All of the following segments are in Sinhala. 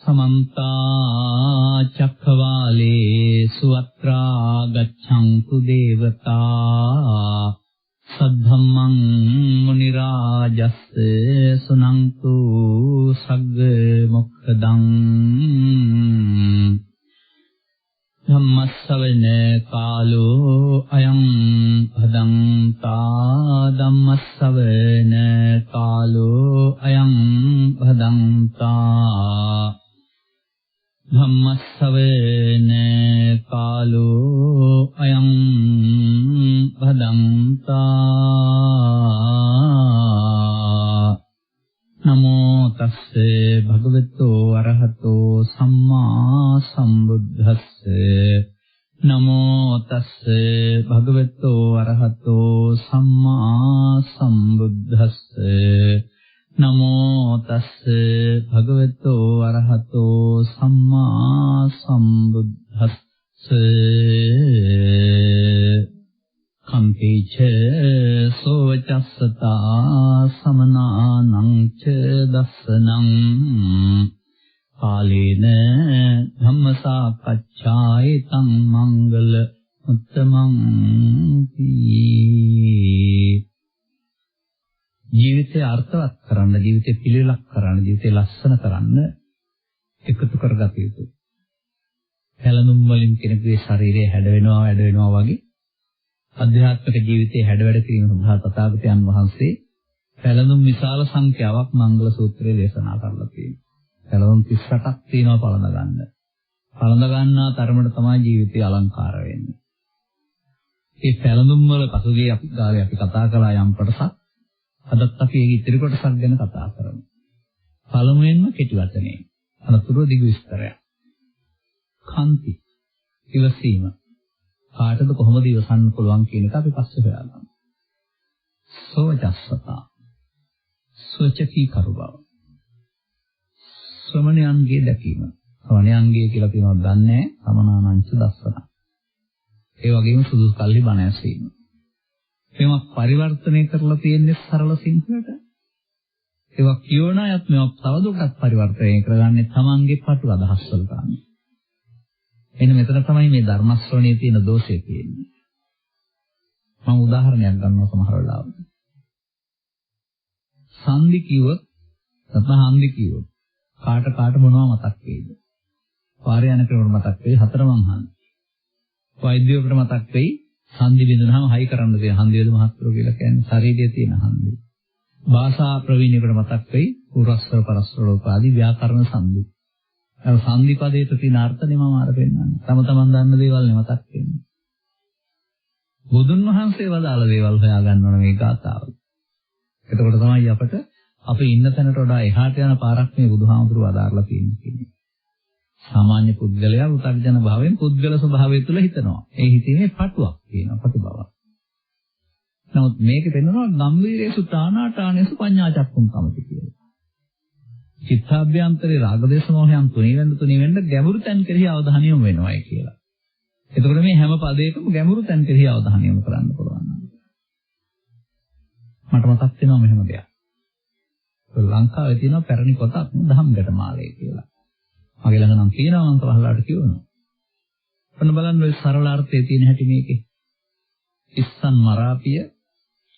समन्ता चक्रवालेषु अत्रा गच्छन्तु देवता सद्धम्मं मुनिराजस्य सुनन्तु सग्गमुखदं धम्मस्सवने कालो अयं भदन्ता धम्मस्सवने कालो अयं भदन्ता धम्मस्सवने कालो अयं भदन्ता नमो तस्से भगवतो अरहतो सम्मा सम्बुद्धस्से नमो तस्से भगवतो अरहतो सम्मा सम्बुद्धस्से नमो तस्से भगवतो अरहतो सम्मा सम्बुद्धस्से कम्पीच सोचस्ता समनानं च दर्शनं कालेन धम्मसाकච්ඡායිතං मंगल उत्तमं ජීවිතය අර්ථවත් කරන්න ජීවිතය පිළිලක් කරන්න ජීවිතය ලස්සන කරන්න එකතු කරගත යුතුයි. හැලඳුම් වලින් කෙනෙකුගේ ශරීරය හැඩ වෙනවා වගේ අධ්‍යාත්මික ජීවිතයේ හැඩවැඩ කිරීම සඳහා තථාගතයන් වහන්සේ පැලඳුම් විශාල සංඛ්‍යාවක් මංගල සූත්‍රයේ දේශනා කරලා තියෙනවා. පැලඳුම් 38ක් තියෙනවා පළඳ ගන්න. පළඳ ගන්නා තරමට තමයි ජීවිතය අලංකාර වෙන්නේ. මේ පැලඳුම් වල පසුගිය අපි කතා කළා යම් කොටසක්. අදත් අපි ඒ ඉතිරි කොටසක් ගැන කතා කරමු. පළමුවෙන්ම කෙටි වචනේ. අනතුරු දිගු විස්තරයක්. කාන්ති ඉවසීම කාටද කොහොමද ඉවසන්න පුළුවන් කියන එක අපි පස්සේ හොයාගමු. සෝචස්සතා සෝචකී කරුබව. ශ්‍රමණයන්ගේ දැකීම. ශ්‍රමණයන්ගේ කියලා කියනවත් දන්නේ සමනානංච දස්සන. ඒ වගේම සුදුසු කල්ලි බණ ඇසීම. මේවා පරිවර්තනය කරලා තියෙන්නේ සරල සිංහලට. ඒවා කියවන අයත් මේවා තවදුරටත් පරිවර්තනය කරගන්නේ තමන්ගේ පටු අදහස් වලට අනුව. එන්න මෙතන තමයි මේ ධර්ම ශ්‍රවණයේ තියෙන දෝෂය තියෙන්නේ. මම උදාහරණයක් ගන්නවා සමහර වෙලාවට. සංදි කිව්වොත් නැත්නම් හන්දි කිව්වොත් කාට මොනවා මතක් වෙයිද? පාරේ යන කෙනෙකුට මතක් වෙයි හතරමං හන්දි. වෛද්‍යවරයෙකුට මතක් වෙයි හන්දි බින්දුනහම හයි කරන්න තියෙන හන්දියද මහත්තුරු කියලා කියන්නේ ශරීරයේ තියෙන හන්දි. භාෂා ප්‍රවීණයෙකුට මතක් වෙයි පුරස්තර පරස්තර ආදී ව්‍යාකරණ සංදි. සංදි පදයට තියෙන අර්ථනේ මම අර පෙන්නන්නේ. තමන් දන්න දේවල් නෙමතක් වෙන්නේ. බුදුන් වහන්සේ වදාළ දේවල් හොයා ගන්න ඕන මේ ගාථාවල. එතකොට තමයි අපට අපි ඉන්න තැනට වඩා එහාට යන පාරක් මේ බුදුහාමුදුරුව වදාarලා තියෙන්නේ. සාමාන්‍ය පුද්ගලයා උත්තරජන භාවයෙන් පුද්ගල ස්වභාවය තුළ හිතනවා. ඒ හිතීමේ පටුවක් තියෙනවා, පටු බවක්. නමුත් මේකේ පෙන්නනවා ගම්භීරේසු තානාටානේසු පඤ්ඤාචක්කුම් කමති කියලා. චිත්තාභ්‍යන්තරේ රාගදේශ මොහයන් තුනී වෙන්න ගැඹුරු තැන් කෙරෙහි අවධානය යොමු වෙනවායි කියලා. එතකොට මේ හැම පදයකම ගැඹුරු තැන් කෙරෙහි අවධානය යොමු කරන්න පුළුවන්. මට මතක් වෙනවා මෙහෙම දෙයක්. ලංකාවේ තියෙන පැරණි පොතක් දහම්ගැටමාලය කියලා. මගේ ළඟ නම් තියෙනවා මම සමහරලාට කියවනවා. ඔන්න බලන්න ඔය සරල අර්ථයේ තියෙන හැටි මේකේ. ඉස්සන් මරාපිය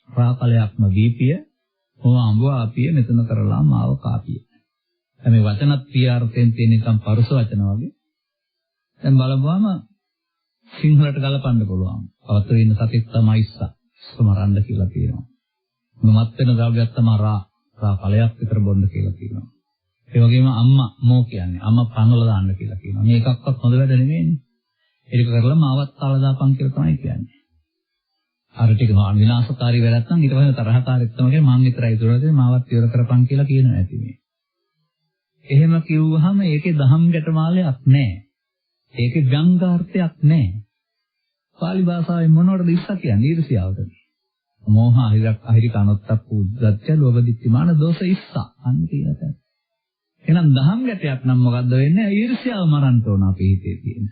රාකලයක්ම දීපිය මොව අඹවාපිය මෙතන කරලා මාව කාපිය. දැන් මේ වචනත් පියාර්ථයෙන් තියෙන නිකන් පරුස වචන වගේ. දැන් බලපුවාම සිංහලට ගලපන්න පුළුවන්. අවතර ඉන්න සතෙක් තමයි ඉස්සා. සමරන්න කියලා කියනවා. මමත් වෙන ද්‍රව්‍යයක් තමයි රාකලයක් විතර බොන්න කියලා කියනවා. ඒ වගේම අම්මා මෝ කියන්නේ අම්මා පනවල දාන්න කියලා කියනවා. මේකක්වත් හොඳ වැඩ නෙමෙයිනේ. ඒක කරලා මාවත් තාලා දාපන් කියලා තමයි කියන්නේ. අර ටික විනාශකාරී වැඩක් නම් ඊට පස්සේ තරහකාරීත්වම කියන්නේ මං විතරයි ඉතුරුනේ මාවත් ඉවර කරපන් කියලා කියනවා ඇති මේ. එහෙම කිව්වහම ඒකේ දහම් ගැටමාලයක් නැහැ. ඒකේ ව්‍යංගාර්ථයක් නැහැ. පාලි භාෂාවේ මොනවටද ඉස්සා කියන්නේ ඊර්ෂ්‍යාවට. මෝහ අහිරි කනොත්තක් උද්දච්ච ලෝභ දිත්‍තිමාන දෝෂ ඉස්සා අන්න තියෙනත. එහෙනම් දහම් ගැටයක් නම් මොකද්ද වෙන්නේ? ඊර්ෂ්‍යාව මරන්න ඕන අපේ හිතේ තියෙන.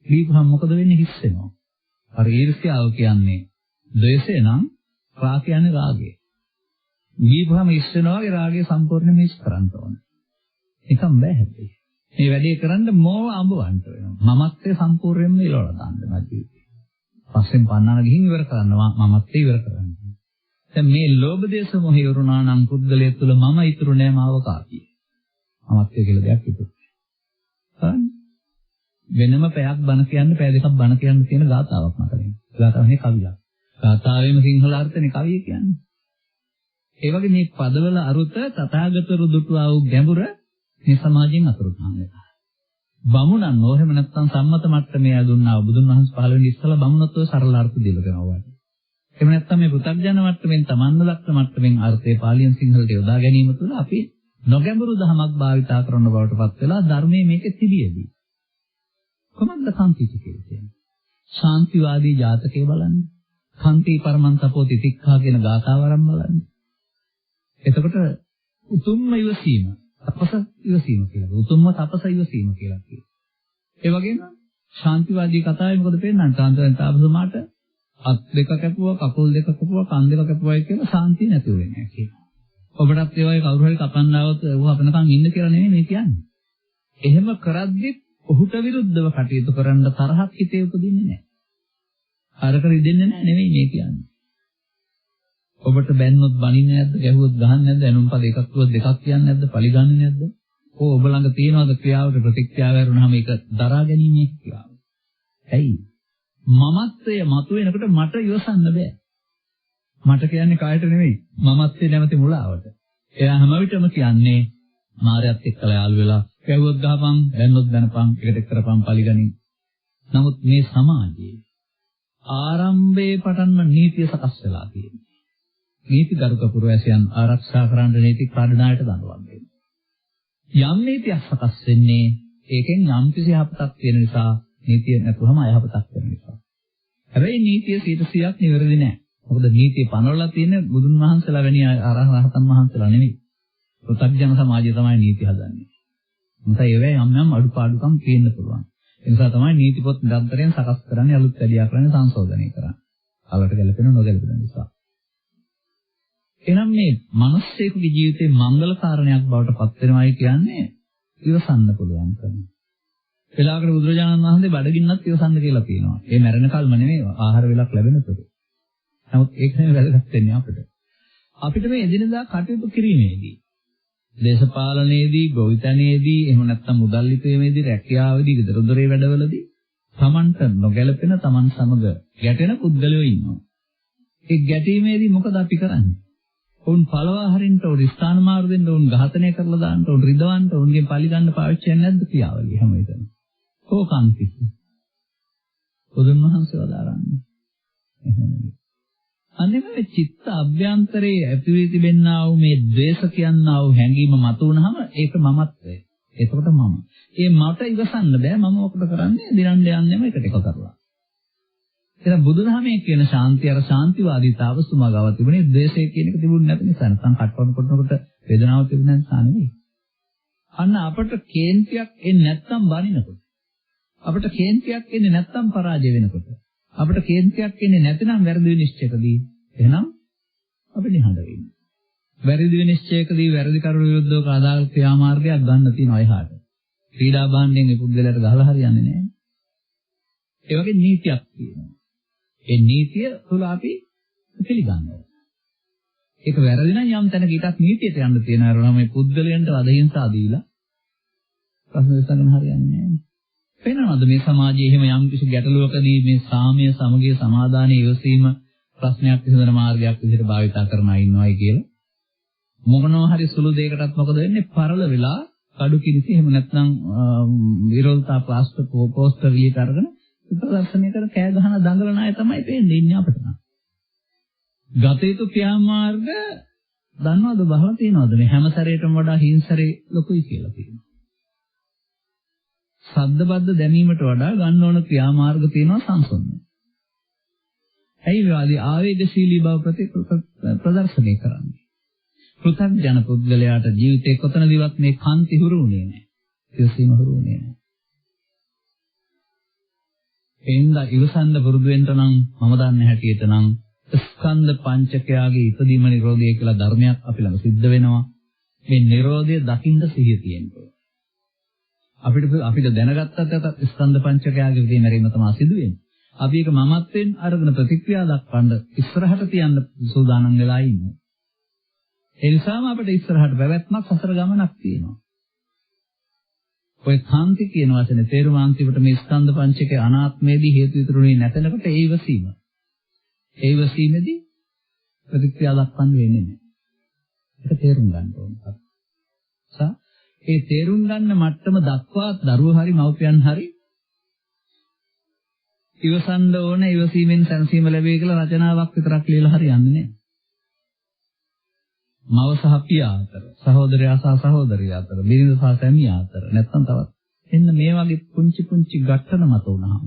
දීපහම මොකද වෙන්නේ? හිස් වෙනවා. අර ඊර්ෂ්‍යාව කියන්නේ ද්වේෂය නම් රාග කියන්නේ රාගය. දීපහම හිස් වෙනවා වගේ රාගය සම්පූර්ණයෙන්ම හිස් කරන්න ඕනේ. නිකම් බෑ හැබැයි. මේ වැඩේ කරන්න මෝව අඹවන්න වෙනවා. මමත්වයේ සම්පූර්ණයෙන්ම ඉලවලා දාන්න මැදි. පස්සෙන් පන්නන ගිහින් ඉවර කරනවා මමත්වයේ ඉවර කරන්න. දැන් මේ ලෝභ දේශ මොහ ඉවරුණා නම් පුද්ගලයා තුළ මම ඉතුරු නෑ මාව කාපිය. මමත්වයේ කියලා දෙයක් ඉතුරු. හරි. වෙනම පැයක් බණ කියන්න පැය දෙකක් බණ කියන්න තියෙන ගාතාවක් මතකයි. ගාතාවනේ කවියක්. ගාතාවේම සිංහල අර්ථනේ කවිය කියන්නේ. ඒ වගේ මේ පදවල අරුත තථාගතරු දුටුවා වූ ගැඹුර මේ සමාජයෙන් අතුරුදහන් වෙනවා. බමුණන් නෝහෙම නැත්තම් සම්මත මට්ටමේ දුන්නා බුදුන් වහන්සේ 15 වෙනි ඉස්සලා බමුණත්ව සරල අර්ථ දීලා දෙනවා. එහෙම නැත්තම් මේ පෘථග්ජන මට්ටමින් තමන්ව දක්න මට්ටමින් අර්ථය පාලියෙන් සිංහලට යොදා ගැනීම තුළ අපි නොගැඹුරු දහමක් භාවිතා කරන බවට පත් වෙලා ධර්මයේ මේකෙ තිබියදී. කොහොමද කාන්තිති කියන්නේ? ශාන්තිවාදී ජාතකයේ බලන්න. කාන්ති පරමන්තපෝ තිතික්ඛා කියන ගාථාවරම් බලන්න. එතකොට උතුම්ම ඉවසීම, තපස ඉවසීම කියලා. උතුම්ම තපස ඉවසීම කියලා කියනවා. ඒ වගේම ශාන්තිවාදී කතාවේ මොකද පෙන්නන්නේ? කාන්තරෙන් තාපසමාට අත් දෙක කැපුවා, කකුල් දෙක කැපුවා, කන් දෙක කැපුවායි කියලා ශාන්තිය නැති වෙන්නේ නැහැ කියනවා. ඔබටත් ඒ වගේ කවුරු හරි කපන්නවත් ඌ අපනකන් ඉන්න කියලා නෙමෙයි මේ කියන්නේ. එහෙම කරද්දි ඔහුට විරුද්ධව කටයුතු කරන්න තරහක් හිතේ උපදින්නේ නැහැ. අරක රිදෙන්නේ නැහැ නෙමෙයි මේ කියන්නේ. ඔබට බැන්නොත් බනින්නේ නැද්ද? ගැහුවොත් ගහන්නේ නැද්ද? එනුම් පද එකක් කිව්වොත් දෙකක් කියන්නේ නැද්ද? පරිගන්නේ නැද්ද? ඔබ ළඟ තියෙනවද ක්‍රියාවට ප්‍රතික්‍රියාව වරුණාම ඒක දරා ගැනීමේ ක්‍රියාව. ඇයි? මමත්වය මතුවෙනකොට මට ඉවසන්න බෑ. මට කියන්නේ කායට නෙමෙයි. මමත්වයේ නැමැති මුලාවට. එයා හැම විටම කියන්නේ මායයත් එක්කලා යාළු වෙලා ගැහුවොත් ගහපන්, බැන්නොත් බැනපන්, එකට කරපන් පරිගනින්. නමුත් මේ සමාජයේ ආරම්භයේ පටන්ම නීතිය සකස් වෙලා තියෙනවා. නීති ගරුක පුරවැසියන් ආරක්ෂා කරන්න නීති කාඩනායට දඬුවම් දෙනවා. යම් නීතියක් සකස් වෙන්නේ ඒකෙන් යම් කිසි යහපතක් තියෙන නිසා නීතිය නැතුවම අයහපතක් වෙන නිසා. හැබැයි නීතිය 100%ක් නිවැරදි නෑ. මොකද නීතිය පනවලා තියෙන්නේ බුදුන් වහන්සේලා වැනි අරහතන් වහන්සේලා නෙමෙයි. පෘථග්ජන සමාජය තමයි නීති හදන්නේ. මොකද ඒවැයි යම් අඩුපාඩුකම් තියෙන්න පුළුවන්. ඒ නිසා තමයි නීති පොත් නිරන්තරයෙන් සකස් කරන්නේ, අලුත් වැඩියා කරන්නේ, සංශෝධනය කරන්නේ. අලට ගැලපෙන නොගැලපෙන නිසා. එහෙනම් මේ මිනිස්සෙකුගේ ජීවිතේ මංගල කාරණයක් බවට පත් වෙනවායි කියන්නේ ඉවසන්න පුළුවන් කම. වෙලාවකට බුදුරජාණන් වහන්සේ බඩගින්නත් ඉවසන්න කියලා කියනවා. ඒ මැරෙන කල්ම නෙමෙයි ආහාර වේලක් ලැබෙනකොට. නමුත් ඒක නෙමෙයි වැදගත් වෙන්නේ අපිට. අපිට මේ එදිනදා කටයුතු කිරීමේදී, දේශපාලනයේදී, ගොවිතැනේදී, එහෙම නැත්නම් මුදල් ලිපීමේදී, රැකියාවේදී, ගෙදර දොරේ වැඩවලදී තමන්ට නොගැලපෙන තමන් සමග ගැටෙන පුද්ගලයෝ ඉන්නවා. ඒ ගැටීමේදී මොකද අපි කරන්නේ? උන් පළවා හරින්න උන් ස්ථාන මාරු දෙන්න උන් ඝාතනය කරලා දාන්න උන් රිදවන්න උන්ගෙන් පලි ගන්න පාවිච්චි කරන්නේ නැද්ද පියාවලිය හැම එකම. කෝකාන්ති. බුදුන් වහන්සේ වදාරන්නේ. එහෙමයි. අනිවාර්ය චිත්ත අභ්‍යන්තරයේ ඇතිවී තිබෙනා වූ මේ ද්වේෂ කියනා වූ හැඟීම මතුවනහම ඒක මමත්වය. එතකොට මම. ඒ මට ඉවසන්න බෑ මම ඔකට කරන්නේ දිනන්න යන්නෙම එකට එක කරලා. එහෙනම් බුදුදහමේ කියන ශාන්තිය අර ශාන්තිවාදී තාපසතුමා ගාව තිබුණේ ද්වේෂය කියන එක තිබුණ නැති නිසා නැත්නම් කටවම් කරනකොට වේදනාවක් තිබුණ නිසා නෙවෙයි. අන්න අපට කේන්තියක් එන්නේ නැත්නම් බනිනකොට. අපට කේන්තියක් එන්නේ නැත්නම් පරාජය වෙනකොට. අපට කේන්තියක් එන්නේ නැතිනම් වැරදි විනිශ්චයකදී එහෙනම් අපි නිහඬ වෙන්නේ. වැරදි විනිශ්චයකදී වැරදි කරු විරුද්ධව අදාළ ක්‍රියාමාර්ගයක් ගන්න තියෙනවා එහාට. ක්‍රීඩා භාණ්ඩයෙන් ඒ පුද්ගලයාට ගහලා හරියන්නේ නැහැ. ඒ වගේ නීතියක් තියෙනවා. ඒ නීතිය තුල අපි පිළිගන්නවා. ඒක වැරදි නම් යම් තැනක ඊටත් නීතියට යන්න තියෙනවා. මේ පුද්ගලයන්ට අදහිංසා දීලා ප්‍රශ්න විසඳන්න හරියන්නේ නැහැ. වෙනවද මේ සමාජයේ එහෙම යම් කිසි ගැටලුවකදී මේ සාමය, සමගිය, සමාදානය, ඉවසීම ප්‍රශ්නයක් විසඳන මාර්ගයක් විදිහට භාවිතා කරන අය ඉන්නවයි කියලා? මොකනෝ හරි සුළු දෙයකටත් මොකද වෙන්නේ? පරල වෙලා කඩු කිරිසි එහෙම නැත්නම් විරෝධතා ප්ලාස්ටර් පෝස්ටර් ලියලා අරගෙන ප්‍රදර්ශනය කර කෑ ගහන දඟලන අය තමයි පේන්නේ ඉන්නේ අපිට නම්. ගතේතු ක්‍රියාමාර්ග දන්නවද බහලා තියනවද මේ හැම සැරේටම වඩා හිංසරේ ලොකුයි කියලා තියෙනවා. සද්ද බද්ද දැමීමට වඩා ගන්න ඕන ක්‍රියාමාර්ග තියෙනවා සංසොන්න. ඇයි වාදී ආවේගශීලී බව ප්‍රදර්ශනය කරන්නේ? පෘථග්ජන පුද්ගලයාට ජීවිතේ කොතනදීවත් මේ කාන්ති හුරුුනේ නැහැ. ඉවසීම හුරුුනේ නැහැ. එන්න ඉවසන්න පුරුදු වෙන්න නම් මම දන්නේ හැටියට නම් ස්කන්ධ පංචකයාගේ ඉදීම නිරෝධය කියලා ධර්මයක් අපි ළඟ සිද්ධ වෙනවා. මේ නිරෝධය දකින්න සිහිය තියෙනවා. අපිට දැනගත්තත් ස්කන්ධ පංචකයගේ විදිහේ මැරීම තමයි සිදු වෙන්නේ. අපි ඒක මමත්වෙන් අරගෙන ප්‍රතික්‍රියා දක්වන්න ඉස්සරහට තියන්න සූදානම් වෙලා ඉන්නේ. ඒ නිසාම අපිට ඉස්සරහට පැවැත්මක් සසර ගමනක් තියෙනවා. ඔය කාන්ති කියන වචනේ තේරුම අන්තිමට මේ ස්කන්ධ පංචකයේ අනාත්මයේදී හේතු විතරුනේ නැතනකොට ඒ ඉවසීම. ඒ ඉවසීමේදී ප්‍රතික්‍රියා දක්වන්න වෙන්නේ නැහැ. ඒක තේරුම් ගන්න ඕනේ. ඒ තේරුම් ගන්න මට්ටම දක්වා දරුවෝ හරි මව්පියන් හරි ඉවසන්න ඕන ඉවසීමෙන් සැනසීම ලැබෙයි කියලා රචනාවක් විතරක් ලියලා හරියන්නේ නැහැ. මව සහ පියා අතර, සහෝදරයා සහ සහෝදරිය අතර, බිරිඳ සහ සැමියා අතර නැත්තම් තවත් එන්න මේ වගේ පුංචි පුංචි ගැටන මත වුණාම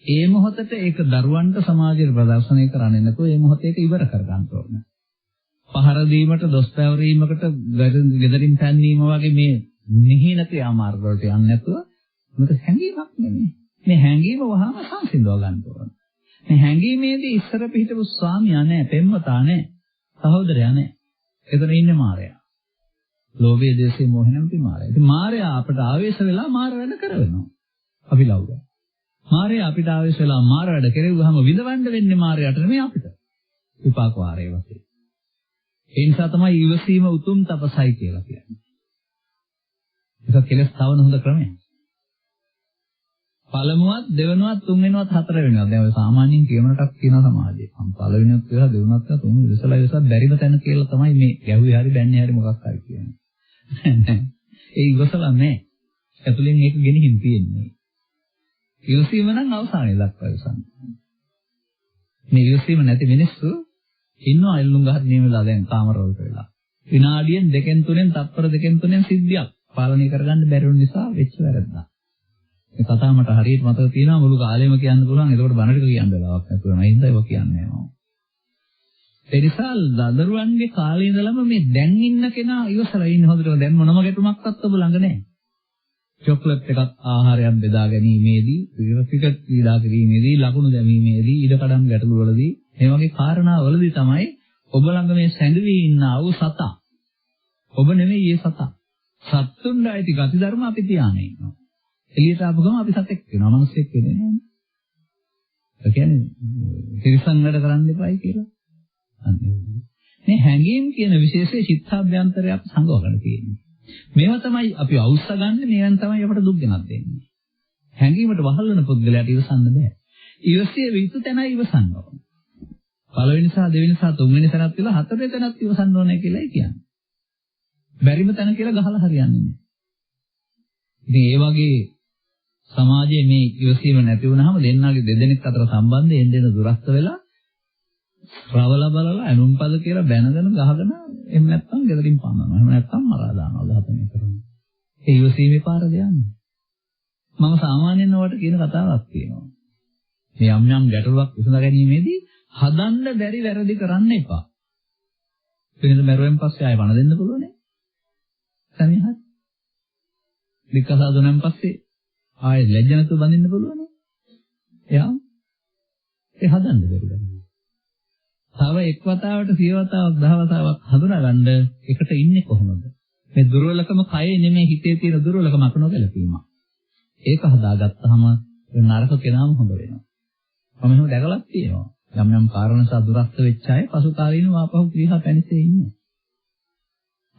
ඒ මොහොතේ ඒක දරුවන්ට සමාජයට ප්‍රදර්ශනය කරන්නේ නැතුව ඒ මොහොතේ ඒක ඉවර කර ගන්න ඕනේ. පහර දීමට, දොස් පැවරීමකට, ගෙදරින් පැනීම වගේ මේ නිහින ක්‍රියාමාර්ග වලට යන්නේ නැතුව මේක හැංගීමක් නෙමෙයි. මේ හැංගීම වහාම සංසිඳව ගන්න ඕනේ. මේ හැංගීමේදී ඉස්සර පිටපු ස්වාමියා නැහැ, පෙම්වතා නැහැ, සහෝදරයා නැහැ. එතන ඉන්නේ මායя. ලෝභය, ද්වේෂය, මෝහය නැමැති මායя. ඉතින් මායя අපට ආවේශ වෙලා මාර වැඩ කරවෙනවා. අපි ලව්වා. මායя අපිට ආවේශ වෙලා මාර වැඩ කෙරෙව්වහම විඳවන්න වෙන්නේ මායයට නෙමෙයි අපිට. විපාක වාරයේ වශයෙන්. ඒ නිසා තමයි ඉවසීම උතුම් තපසයි කියලා කියන්නේ. ඒක කෙලස් තවන හොඳ ක්‍රමයක්. පළමුවත්, දෙවෙනුවත්, තුන්වෙනුවත්, හතරවෙනුවත්. දැන් ඔය සාමාන්‍යයෙන් කියනටක් කියන සමාජයේ. පළවෙනුවත් කියලා දෙවෙනුවත් කියලා තුන්වෙනි ඉවසලා ඉවසලා බැරිම තැන කියලා තමයි මේ ගැහුවේ හරි බැන්නේ හරි මොකක් හරි කියන්නේ. ඒ ඉවසලා නැහැ. ඇතුලෙන් මේක ගෙනිහින් තියෙන්නේ. ඉවසීම නම් අවසානයේ දක්වා ඉවසන්නේ. මේ ඉවසීම නැති මිනිස්සු ඉන්නවා එල්ලුම් ගහත් නියමලා දැන් කාමරවලට වෙලා. විනාඩියෙන් දෙකෙන් තුනෙන් තත්පර දෙකෙන් තුනෙන් සිද්ධියක් පාලනය කරගන්න බැරි වුන නිසා වෙච්ච වැරද්දක්. මේ කතාව මට හරියට මතක තියෙනවා මුළු කාලෙම කියන්න පුළුවන්. ඒකට බණ ටික කියන්න වෙලාවක් නැතුව නෑ. හින්දා ඒක කියන්නේ නෑ. ඒ නිසා දරුවන්ගේ කාලේ ඉඳලම මේ දැන් ඉන්න කෙනා ඉවසලා ඉන්න හොඳට දැන් මොනම ගැටුමක්වත් ඔබ ළඟ නෑ. චොක්ලට් එකක් ආහාරයක් බෙදා ගැනීමේදී, ක්‍රිකට් ක්‍රීඩා කිරීමේදී, ලකුණු දැමීමේදී, ඉඩකඩම් ගැටළු වලදී මේ වගේ කාරණාවලදී තමයි ඔබ ළඟ මේ සැඟවී ඉන්න ආව සතා. ඔබ නෙමෙයි ඒ සතා. සත්තුන්ට ඇති ගති ධර්ම අපි තියානේ ඉන්නවා. එළියට ආපු ගමන් අපි සතෙක් වෙනවා. මිනිස්සෙක් වෙන්නේ නැහැ. ඒ කියන්නේ තිරසන් වැඩ කරන්න එපායි කියලා. මේ හැඟීම් කියන විශේෂයේ චිත්තාභ්‍යන්තරයක් සංගවගෙන තියෙනවා. මේවා තමයි අපි අවශ්‍යගන්නේ. මේවෙන් තමයි අපට දුක් ගෙනත් දෙන්නේ. හැඟීමට වහල් වෙන පුද්ගලයාට ඉවසන්න බෑ. ඉවසිය යුතු තැනයි ඉවසන්න ඕන. පළවෙනි සහ දෙවෙනි සහ තුන්වෙනි තැනත් කියලා හතරවෙනි තැනත් ඉවසන්න ඕනේ කියලායි කියන්නේ. බැරිම තැන කියලා ගහලා හරියන්නේ නැහැ. ඉතින් ඒ වගේ සමාජයේ මේ ඉවසීම නැති වුනහම දෙන්නාගේ දෙදෙනෙක් අතර සම්බන්ධය එන්න දුරස්ත වෙලා රවල බලලා අනුම්පද කියලා බැනගෙන ගහගෙන එහෙම නැත්නම් ගෙදරින් පන්නනවා. එහෙම නැත්නම් මරා දානවා ඝාතනය කරනවා. ඒ ඉවසීමේ පාරද යන්නේ. මම සාමාන්‍යයෙන් ඔයාලට කියන කතාවක් තියෙනවා. මේ යම් යම් ගැටලුවක් විසඳ ගැනීමේදී හදන්න බැරි වැරදි කරන්න එපා. වෙනද මරුවෙන් පස්සේ ආයෙ වණ දෙන්න පුළුවන් නේ. සමහරවිට විකසාදුනෙන් පස්සේ ආයෙ ලැජ්ජ නැතුව බඳින්න පුළුවන් නේ. එයා ඒ හදන්න බැරි වැඩි. තව එක් වතාවට සිය වතාවක් 10 වතාවක් හඳුනාගන්න එකට ඉන්නේ කොහොමද? මේ දුර්වලකම කයේ නෙමෙයි හිතේ තියෙන දුර්වලකමක් නොගැලපීම. ඒක හදාගත්තාම නරක කෙනාම හොඳ වෙනවා. මම එහෙම දැකලා තියෙනවා. යම් යම් කාරණා දුරස්ත වෙච්ච අය පසුකාලීනව ආපහු ක්‍රියා පැනිසේ ඉන්නවා.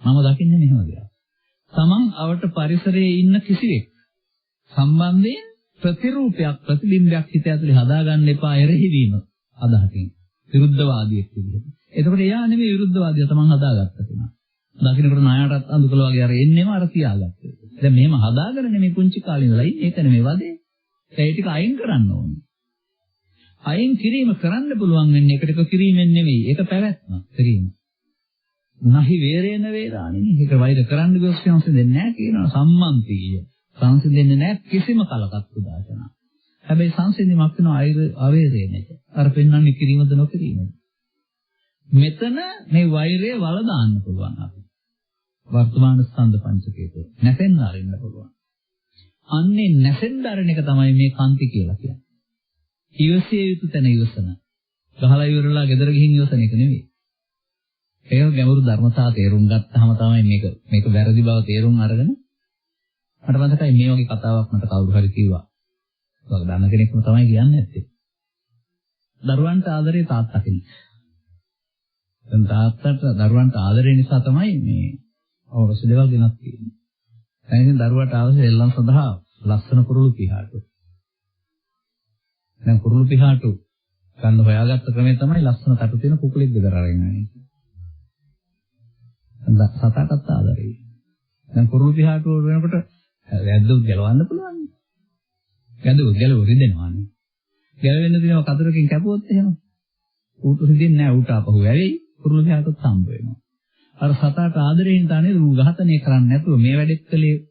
මම දකින්නේ මෙහෙම දෙයක්. තමන් අවට පරිසරයේ ඉන්න කිසිවෙක් සම්බන්ධයෙන් ප්‍රතිරූපයක් ප්‍රතිබිම්බයක් හිත ඇතුලේ හදාගන්න එපා එරෙහි වීම අදහකින්. විරුද්ධවාදියෙක් විදිහට. එතකොට එයා නෙමෙයි විරුද්ධවාදියා තමන් හදාගත්ත කෙනා. දකින්නකොට ණයටත් අඳුකල වගේ අර එන්නේම අර තියාගත්තේ. දැන් මෙහෙම හදාගෙන නෙමෙයි කුංචි කාලේ ඉඳලා ඉන්නේ. ඒක නෙමෙයි වදේ. ඒ ටික අයින් කරන්න ඕනේ. අයින් කිරීම කරන්න පුළුවන් වෙන්නේ එකට එක කිරීමෙන් නෙමෙයි. ඒක පැවැත්ම කිරීම. නහි වේරේන වේරාණිනේ. ඒක වෛර කරන්න ගියොත් සංසිඳෙන්නේ නැහැ කියනවා සම්මන්තිය. සංසිඳෙන්නේ නැහැ කිසිම කලකත් උදාසන. හැබැයි සංසිඳීමක් වෙනවා අවේරේනක. අර පෙන්වන්නේ කිරීමද නොකිරීමද. මෙතන මේ වෛරය වල දාන්න පුළුවන් අපි. වර්තමාන ස්කන්ධ පංචකය තුළ නැසෙන්න අරින්න පුළුවන්. අන්නේ නැසෙන්න අරින එක තමයි මේ කාන්ති කියලා කියන්නේ. ඉවසිය යුතු තැන ඉවසන. ගහලා ඉවරලා ගෙදර ගිහින් ඉවසන එක නෙවෙයි. ඒක ගැඹුරු ධර්මතාව තේරුම් ගත්තාම තමයි මේක වැරදි බව තේරුම් අරගෙන මට මතකයි මේ වගේ කතාවක් මට කවුරු හරි කිව්වා. ඔබ දන්න කෙනෙක්ම තමයි කියන්නේ නැත්තේ. දරුවන්ට ආදරේ තාත්තා කෙනෙක්. දැන් තාත්තට දරුවන්ට ආදරේ නිසා තමයි මේ අවශ්‍ය දේවල් ගෙනත් තියෙන්නේ. දැන් ඉතින් දරුවාට අවශ්‍ය එල්ලම් සඳහා ලස්සන කුරුළු පිහාටු. දැන් කුරුළු පිහාටු ගන්න හොයාගත්ත ක්‍රමය තමයි ලස්සන තටු තියෙන කුකුලෙක් දෙකර අරගෙන යන්නේ. දැන් සතාටත් ආදරේ. දැන් කුරුළු පිහාටු වෙනකොට වැද්දුත් ගලවන්න පුළුවන්. වැද්දුත් ගලව රිදෙනවානේ. ගලවෙන්න තියෙනවා කතරකින් කැපුවොත් එහෙම. ඌට රිදෙන්නේ නැහැ ඌට ආපහු ඇවෙයි කුරුළු පිහාටුත් හම්බ වෙනවා. අර සතාට ආදරෙන් තමයි ඌ ඝාතනය කරන්නේ නැතුව මේ වැඩෙත් කළේ.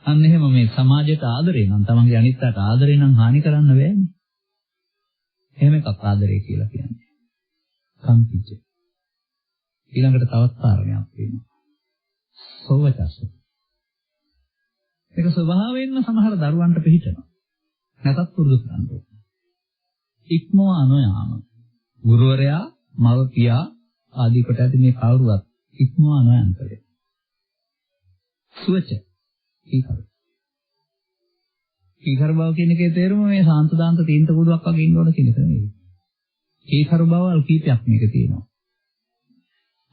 අන්න එහෙම මේ සමාජයට ආදරේ නම් තමන්ගේ අනිත්යට ආදරේ නම් හානි කරන්න බෑනේ. එහෙම එකක් ආදරේ කියලා කියන්නේ. කම්පිච්ච. ඊළඟට තවත් කාරණයක් තියෙනවා. සෝවචස. ඒක ස්වභාවයෙන්ම සමහර දරුවන්ට පිළිහිටනවා. නැතත් පුරුදු කරන්න ඕනේ. ඉක්මවා නොයාම. ගුරුවරයා, මව, පියා ආදී කොට ඇති මේ කවුරුවත් ඉක්මවා නොයන් කලේ. සුවච. කීකරු බව කියන එකේ තේරුම මේ සාන්තදාන්ත තීන්ත කුඩුවක් වගේ ඉන්න ඕන කියන එක නෙවෙයි. කීකරු බවල් කීපයක් මේක තියෙනවා.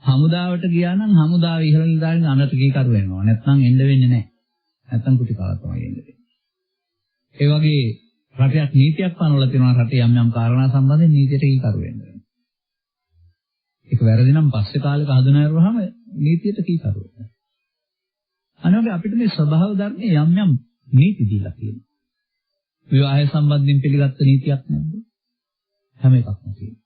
හමුදාවට ගියා නම් හමුදාවේ ඉහළ නිලධාරීන් අනට කීකරු වෙනවා. නැත්නම් එන්න වෙන්නේ නැහැ. නැත්නම් කුටි කාලා තමයි එන්නේ. ඒ වගේ රටයක් නීතියක් පනවලා තියෙනවා රටේ යම් යම් කාරණා සම්බන්ධයෙන් නීතියට කීකරු වෙන්න. ඒක වැරදි නම් පස්සේ කාලෙක හඳුනාගරුවාම නීතියට කීකරු වෙනවා. අනෝගේ අපිට මේ ස්වභාව ධර්මයේ යම් යම් නීති දීලා තියෙනවා. විවාහය සම්බන්ධයෙන් පිළිගත්ත නීතියක් නැද්ද? හැම එකක්ම තියෙනවා.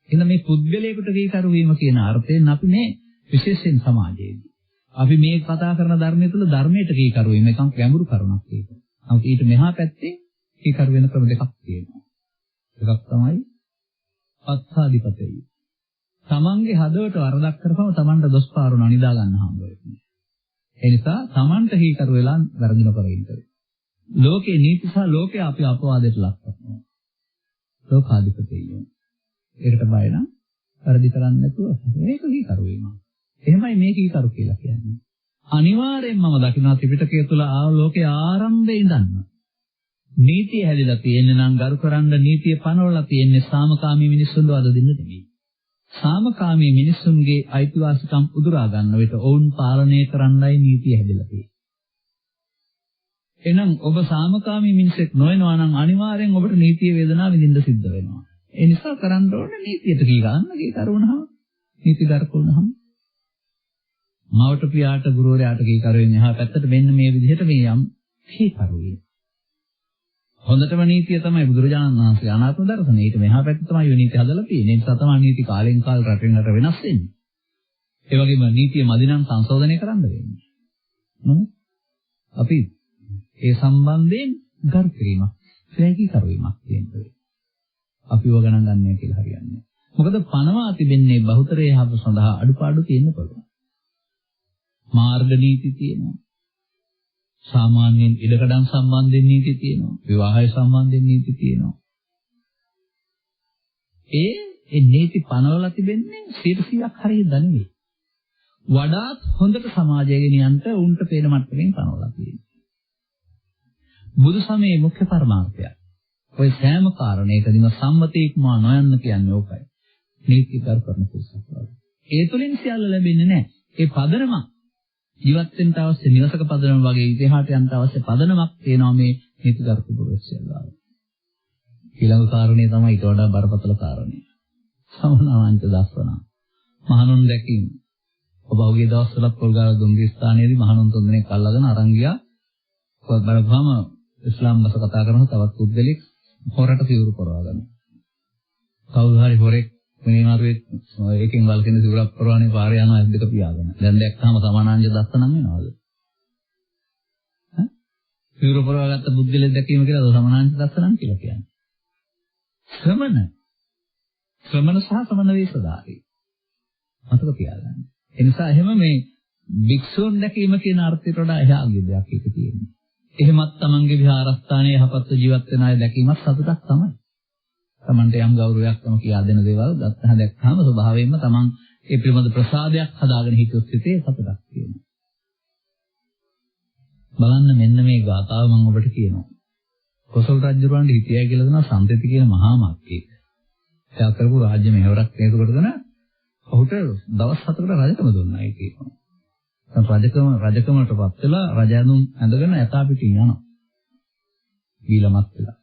එහෙනම් මේ පුද්ගලයාට කීකරු වීම කියන අර්ථයෙන් අපි මේ විශේෂයෙන් සමාජයේදී අපි මේ කතා කරන ධර්මයේ තුල ධර්මයට කීකරු වීම එකක් ගැඹුරු කරුණක් ඒක. නමුත් ඊට මෙහා පැත්තේ කීකරු වෙන ක්‍රම දෙකක් තියෙනවා. එකක් තමයි පස්සාදිපතේ. තමන්ගේ හදවත වරදක් කරපම තමන්ට දොස් පාරුණා නිදා ගන්න හම්බ වෙන්නේ. ඒ නිසා තමන්ට කීකරු වෙලා වැරදි නොකර ඉන්න. ලෝකේ නීති සහ ලෝකේ අපි අපවාදයට ලක් කරනවා. ලෝකාධිපතියෝ. ඒකට බය නම් වැරදි කරන්නේ නැතුව මේක කීකරු වීම. එහෙමයි මේ කීකරු කියලා කියන්නේ. අනිවාර්යෙන්ම මම දකිනවා ත්‍රිපිටකය තුළ ලෝකේ ආරම්භයේ ඉඳන්ම නීතිය හැදිලා තියෙන්නේ නම් ගරු කරන්න නීතිය පනවලා තියෙන්නේ සාමකාමී මිනිස්සුන්ව අද දින්න නෙමෙයි. සාමකාමී මිනිස්සුන්ගේ අයිතිවාසිකම් උදුරා ගන්න විට ඔවුන් පාලනය කරන්නයි නීතිය හැදිලා තියෙන්නේ. එහෙනම් ඔබ සාමකාමී මිනිසෙක් නොවෙනවා නම් අනිවාර්යෙන් ඔබට නීතිය වේදනාව විඳින්න සිද්ධ වෙනවා. ඒ නිසා කරන්න ඕනේ නීතියට කී ගන්න කී කරුණාව නීති දර්ශනහම මවට පියාට ගුරුවරයාට කී කරුවෙන් එහා පැත්තට මෙන්න මේ විදිහට මේ යම් කී කරුවේ. හොඳටම නීතිය තමයි බුදුරජාණන් වහන්සේ අනාත්ම දර්ශනය. ඊට මෙහා පැත්තේ තමයි නීති හදලා තියෙන්නේ. ඒ නිසා තමයි නීති කාලෙන් කාල රටෙන් රට වෙනස් වෙන්නේ. ඒ වගේම නීතිය මදිනම් සංශෝධනය කරන්න වෙන්නේ. අපි ඒ සම්බන්ධයෙන් ගරු කිරීමක්, ශ්‍රේණී කරුවීමක් තියෙනවා. අපිව ගණන් ගන්නෑ කියලා හරියන්නේ. මොකද පනවා තිබෙන්නේ බහුතරයේ හබ සඳහා අඩුපාඩු තියෙන්න පුළුවන්. මාර්ග නීති තියෙනවා. සාමාන්‍යයෙන් ඉඩකඩම් සම්බන්ධයෙන් නීති තියෙනවා. විවාහය සම්බන්ධයෙන් නීති තියෙනවා. ඒ නීති පනවලා තිබෙන්නේ 100%ක් හරියට නෙවෙයි. වඩාත් හොඳට සමාජය ගෙනියන්න උන්ට පේන මට්ටමින් පනවලා තියෙනවා. බුදු සමයේ මුඛ්‍ය පරමාර්ථය. ඔය සෑම කාරණයකදීම සම්මතීක්මා නොයන්න කියන්නේ ඕකයි. නීතිගත කරන කුසලතාව. ඒ තුලින් සියල්ල ලැබෙන්නේ නැහැ. ඒ පදනම ජීවත් වෙන්න අවශ්‍ය නිවසක පදනම වගේ ඉතිහාට යන්න අවශ්‍ය පදනමක් තියෙනවා මේ නීතිගත පුරුෂයලා. ඊළඟ කාරණේ තමයි ඊට වඩා බරපතල කාරණේ. සමනාවන්ත දස්සන. මහණුන් දැකීම. ඔබ ඔහුගේ දවස්වල පොල්ගාව දුම්රිය ස්ථානයේදී මහණුන් තුන්දෙනෙක් අල්ලගෙන අරන් ගියා. කොහොමද බලපුවම ඉස්ලාම් බස කතා කරන තවත් පුද්ගලෙක් හොරට සිවුරු පරවා ගන්නවා. කවුරු හරි හොරෙක් මිනිමාරුවේ එකෙන් වල්කින සිවුරක් පරවානේ පාරේ යනවා ඇස් දෙක පියාගෙන. දැන් දැක්කම සමානාංජ දස්සනම් වෙනවද? සිවුරු පරවා ගත්ත පුද්ගලෙක් දැකීම කියලා සමානාංජ දස්සනම් කියලා කියන්නේ. ශ්‍රමණ සහ සමන වේශධාරී. මතක තියාගන්න. ඒ නිසා එහෙම මේ භික්ෂුන් දැකීම කියන අර්ථයට වඩා එහා ගිය දෙයක් එක තියෙනවා. එහෙමත් තමන්ගේ විහාරස්ථානයේ යහපත් ජීවත් වෙන අය දැකීමත් සතුටක් තමයි. තමන්ට යම් ගෞරවයක් තම කියා දෙන දේවල් දැක්කම ස්වභාවයෙන්ම තමන් ඒ පිළිබඳ ප්‍රසාදයක් හදාගෙන හිටියොත් සිටේ සතුටක් තියෙනවා. බලන්න මෙන්න මේ ගාථාව මම ඔබට කියනවා. කොසල් රජුරවන්ට හිටියයි කියලා දෙනවා සම්පති කියන මහා මක්කේ. එයා කරපු රාජ්‍ය මෙහෙවරක් නේද කොටගෙන ඔහුට දවස් 7කට රජකම දුන්නා ඒ කියනවා. රජකමටපත් වෙලා රජානුන් ඇඳගෙන ඇතා පිටින් යනවා. ඊළමත් වෙලා.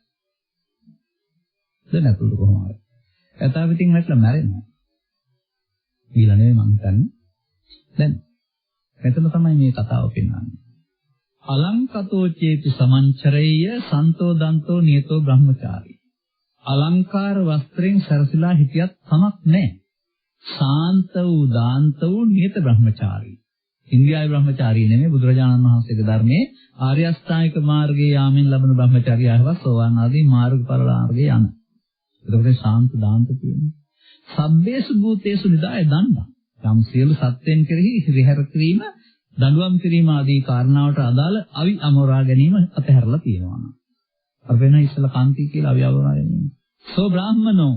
දැන් අතුරු කොහොමද? ඇතා පිටින් වැටලා මැරෙනවා. ඊළඟ නෙවෙයි මං හිතන්නේ. දැන් මෙතන තමයි මේ කතාව පෙන්වන්නේ. අලංකතෝ චේති සමංචරේය සන්තෝ දන්තෝ නියතෝ බ්‍රහ්මචාරී. අලංකාර වස්ත්‍රයෙන් සරසලා හිටියත් කමක් නැහැ. සාන්ත වූ දාන්ත වූ නියත බ්‍රහ්මචාරී. ඉන්දියාවේ බ්‍රහ්මචාරී නෙමෙයි බුදුරජාණන් වහන්සේගේ ධර්මයේ ආර්ය අෂ්ටාංගික මාර්ගයේ යාමෙන් ලැබෙන බ්‍රහ්මචාරී ආවස් සෝවාන් ආදී මාර්ගඵල මාර්ගයේ යන. ඒකට ශාන්ත දාන්ත කියන්නේ. සබ්බේසු භූතේසු නිදාය දණ්ඩා. යම් සියලු සත්‍යයන් කෙරෙහි හිරිහැර කිරීම, දඬුවම් කිරීම ආදී කාරණාවට අදාළ අවි අමෝරා ගැනීම අතහැරලා තියෙනවා. අර වෙන ඉස්සලා කාන්ති කියලා අවි අමෝරා ගැනීම. සෝ බ්‍රාහ්මනෝ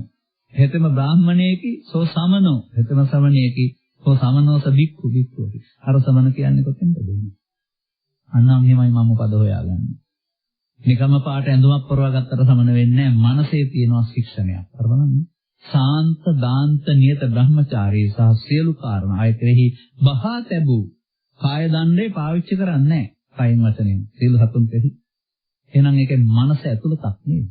හෙතම බ්‍රාහ්මණේකි සෝ සමනෝ හෙතම සමණේකි සෝ සමනෝ සබික්ඛු බික්ඛුති. අර සමන කියන්නේ කොතෙන්ද දෙන්නේ? අන්නම් එහෙමයි මම පද හොයාගන්නේ. නිකම්ම පාට ඇඳුමක් පරවා ගත්තට සමන වෙන්නේ නැහැ. මනසේ තියෙනවා ශික්ෂණයක්. අර බලන්න. සාන්ත දාන්ත නියත බ්‍රහ්මචාරී සහ සියලු කාරණා අයතෙහි බහා තැබූ කාය දණ්ඩේ පාවිච්චි කරන්නේ නැහැ. කයින් වචනෙන් සියලු සතුන් කෙරෙහි. එහෙනම් ඒකේ මනස ඇතුළතක් නේද?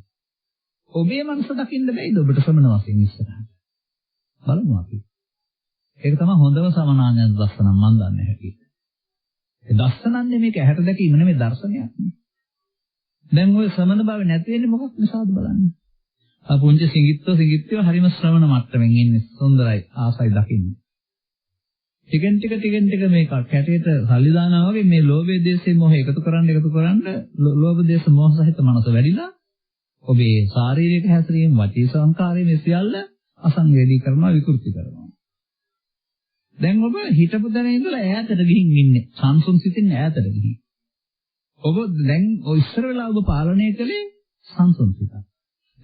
ඔබේ මනස දකින්න බැයිද ඔබට ශ්‍රමණ වශයෙන් ඉස්සරහට? බලමු අපි. ඒක තමයි හොඳම සමනාඥාන දර්ශනම් මම දන්නේ හැටියට. ඒ දර්ශනන්නේ මේක ඇහැට දැකීම නෙමෙයි දර්ශනයක් නේ. දැන් ඔය ශ්‍රමණ භාවය නැති වෙන්නේ මොකක් නිසාද බලන්න. පුංචි සිඟිත්තෝ හරිම ශ්‍රවණ මට්ටමින් ඉන්නේ සුන්දරයි ආසයි දකින්නේ. ටිකෙන් ටික මේක කැටේට සල්ලි දානවා වගේ මේ ලෝභයේ දේශේ මොහ එකතු කරන්න ලෝභ දේශ මොහ සහිත මනස වැඩිලා ඔබේ ශාරීරික හැසිරීම වචී සංකාරයේ මේ සියල්ල අසංවේදී කරනවා විකෘති කරනවා. දැන් ඔබ හිතපු දැන ඉඳලා ඈතට ගිහින් ඉන්නේ සංසුන් සිතින් ඈතට ගිහින්. ඔබ දැන් ඔය ඉස්සර වෙලා ඔබ පාලනය කළේ සංසුන් සිතක්.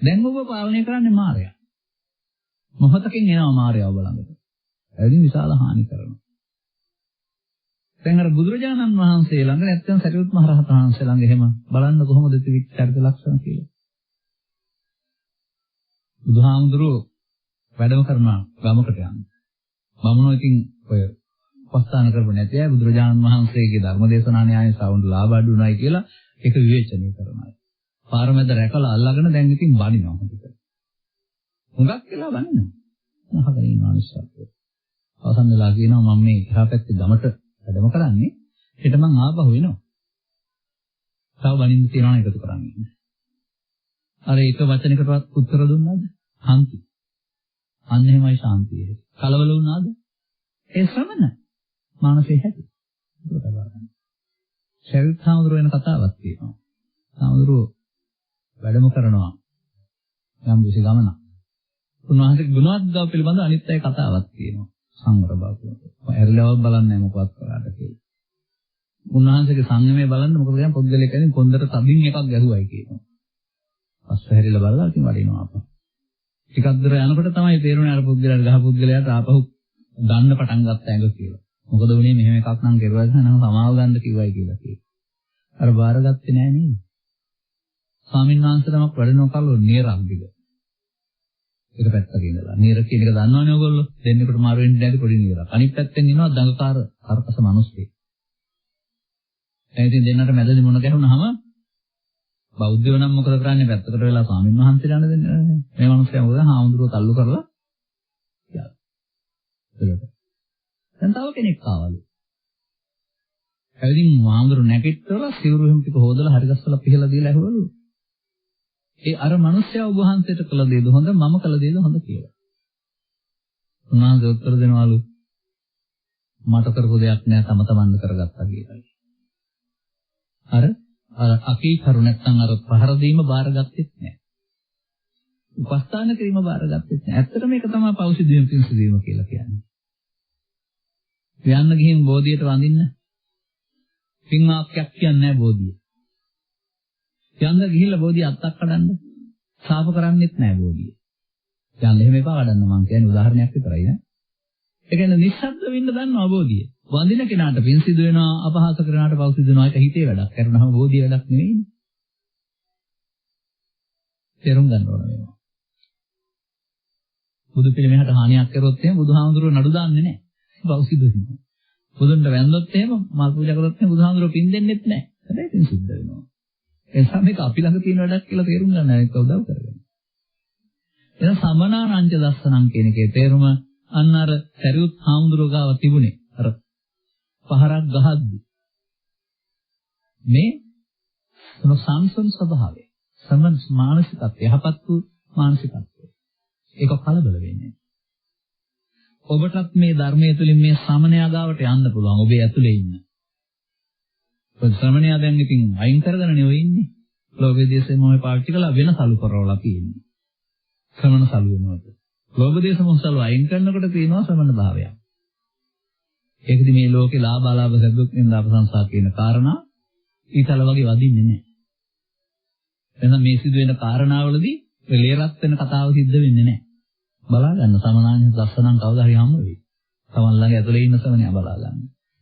දැන් ඔබ පාලනය කරන්නේ මායя. මොහොතකින් එනවා මායя ඔබ ළඟට. එදින විශාල හානි කරනවා. දැන් අර බුදුරජාණන් වහන්සේ ළඟ නැත්නම් සරියුත් මහ රහතන් වහන්සේ ළඟ එහෙම බලන්න කොහොමද තිබිච්ච චරිත ලක්ෂණ කියලා. බුදුහාමුදුරුවෝ වැඩම කරන ගමකට යනවා. බමුණෝ ඉතින් ඔය උපස්ථාන කරපො නැති අය බුදුරජාණන් වහන්සේගේ ධර්ම දේශනා න්‍යාය සවුන්ඩ ලාභ අඩුණයි කියලා ඒක විවේචනය කරනවා. පාරමෙද රැකලා අල්ලගෙන දැන් ඉතින් බනිනවා හොඳට. හුඟක් වෙලා බනිනවා. අහගෙන ඉන්න අනිස්සක්කෝ. අවසන් වෙලා කියනවා මම මේ එහා පැත්තේ ගමට වැඩම කරන්නේ. හෙට මං ආපහු එනවා. තව බනින්න තියනවා එකතු කරන්නේ. අර එක වචනයකටවත් උත්තර දුන්නාද? හන්ති. අන්න එහෙමයි ශාන්තිය. කලබල වුණාද? ඒ ශ්‍රමණ මානසික හැටි. ඒක බලන්න. ශරීර සාමුදුර වෙන කතාවක් තියෙනවා. සාමුදුරෝ වැඩම කරනවා යම් කිසි ගමනක්. උන්වහන්සේගේ ගුණවත් බව පිළිබඳ අනිත් අය කතාවක් තියෙනවා. සංවර බව. ඇරිලව බලන්නේ මොකවත් කරාට කියලා. උන්වහන්සේගේ සංයමය බලන්න මොකද කියන්නේ පොද්දලේ කියන්නේ කොන්දර තදින් එකක් ගැහුවයි කියනවා. පස්ස හැරිලා බලලා ඉතින් වඩිනවා අප්පා. ටිකක් දුර යනකොට තමයි තේරුනේ අර පුද්ගලයාට ගහ පුද්ගලයාට ආපහු ගන්න පටන් ගත්ත ඇඟ කියලා. මොකද උනේ මෙහෙම එකක් නම් කෙරුවා නම් සමාව ගන්න කිව්වයි කියලා කියනවා. අර බාරගත්තේ නෑ නේද? ස්වාමීන් වහන්සේ නමක් වැඩනෝ කල්ලෝ නීරම්බික. එක පැත්තක ඉඳලා. නීර කියන එක දන්නවනේ ඔයගොල්ලෝ. දෙන්නෙකුට මාරු වෙන්නේ නැති පොඩි නීරක්. අනිත් පැත්තෙන් ඉන්නවා දඟකාර කරකස මිනිස්සෙක්. එහෙනම් දෙන්නට මැදදී මොන ගැහුනහම බෞද්ධයෝ නම් මොකද කරන්නේ පැත්තකට වෙලා ස්වාමීන් වහන්සේලා දෙන්නේ නැහැ. මේ මිනිස්සයා මොකද හාමුදුරුවෝ තල්ලු කරලා යා. දැන් තව කෙනෙක් ආවලු. ඇවිදින් හාමුදුරුවෝ නැගිටලා සිවුරු හිම් ටික හොදලා හරි ගස්සලා පිහලා දීලා ඇහුවලු. ඒ අර මිනිස්සයා ඔබ වහන්සේට කළ දේද හොඳ මම කළ දේද හොඳ කියලා. උන්වහන්සේ උත්තර දෙනවලු මට කරපු දෙයක් නෑ තම තමන්ද කරගත්තා කියලා. අර අකීකරු නැත්නම් අර පහර දීම බාරගත්තෙත් නෑ. උපස්ථාන කිරීම බාරගත්තෙත් නෑ. ඇත්තට මේක තමයි පෞසිදීම පිංසිදීම කියලා කියන්නේ. යන්න ගිහින් බෝධියට වඳින්න පින් වාක්‍යයක් කියන්නේ නෑ බෝධිය. යන්න ගිහිල්ලා බෝධිය අත්තක් කඩන්න සාප කරන්නෙත් නෑ බෝධිය. යන්න එහෙම එපා කඩන්න මං කියන්නේ උදාහරණයක් විතරයි නේ. ඒ කියන්නේ නිස්සද්ද වෙන්න දන්නවා බෝධිය. වඳින කෙනාට පින් සිදු වෙනවා, අපහාස කරනාට පව් සිදු වෙනවා. ඒක හිතේ වැඩක්. කරනහම බෝධිය වැඩක් නෙවෙයි. තේරුම් ගන්න ඕන මේවා. බුදු පිළිමයට හානියක් කරොත් එහෙම බුදුහාමුදුරුවෝ නඩු දාන්නේ නැහැ. පව් සිදු වෙනවා. බුදුන්ට වැඳොත් එහෙම මල් පූජා කරොත් එහෙම බුදුහාමුදුරුවෝ පින් දෙන්නෙත් නැහැ. හැබැයි පින් සිද්ධ වෙනවා. ඒ නිසා මේක අපි ළඟ තියෙන වැඩක් කියලා තේරුම් ගන්න ඒක උදව් කරගන්න. එන සමනානංච දස්සනං කියන එකේ තේරුම අන්න අර සරියුත් හාමුදුරුවෝ ගාව තිබුණේ. අර පහරක් ගහද්දි මේ සංසම් ස්වභාවය සමන් මානසිකත්වය යහපත් වූ මානසිකත්වය ඒක කලබල වෙන්නේ. ඔබටත් මේ ධර්මයේ තුලින් මේ සමනයා ගාවට යන්න පුළුවන් ඔබේ ඇතුලේ ඉන්න. ඔය සමනයා දැන් ඉතින් අයින් කරගෙනනේ ඔය ඉන්නේ. ලෝභය දේශේ මොහේ පාවිච්චි කළා වෙන සලු කරවලා තියෙන්නේ. ශ්‍රමණ සලු වෙනවද? ලෝභ දේශ මොහ සලු අයින් කරනකොට තියෙනවා ශ්‍රමණ භාවයක්. ඒකදි මේ ලෝකේ ලාභ අලාභ සැපදුක් නින්දා ප්‍රශංසා කියන කාරණා ඊතල වගේ වදින්නේ නැහැ. එහෙනම් මේ සිදුවෙන කාරණාවලදී ලේරත් වෙන කතාව සිද්ධ වෙන්නේ නැහැ. බලා ගන්න සමනාන්‍ය දස්සනං කවදා හරි හම්බ වෙයි. තමන් ළඟ ඇතුලේ ඉන්න සමනේ බලා ගන්න.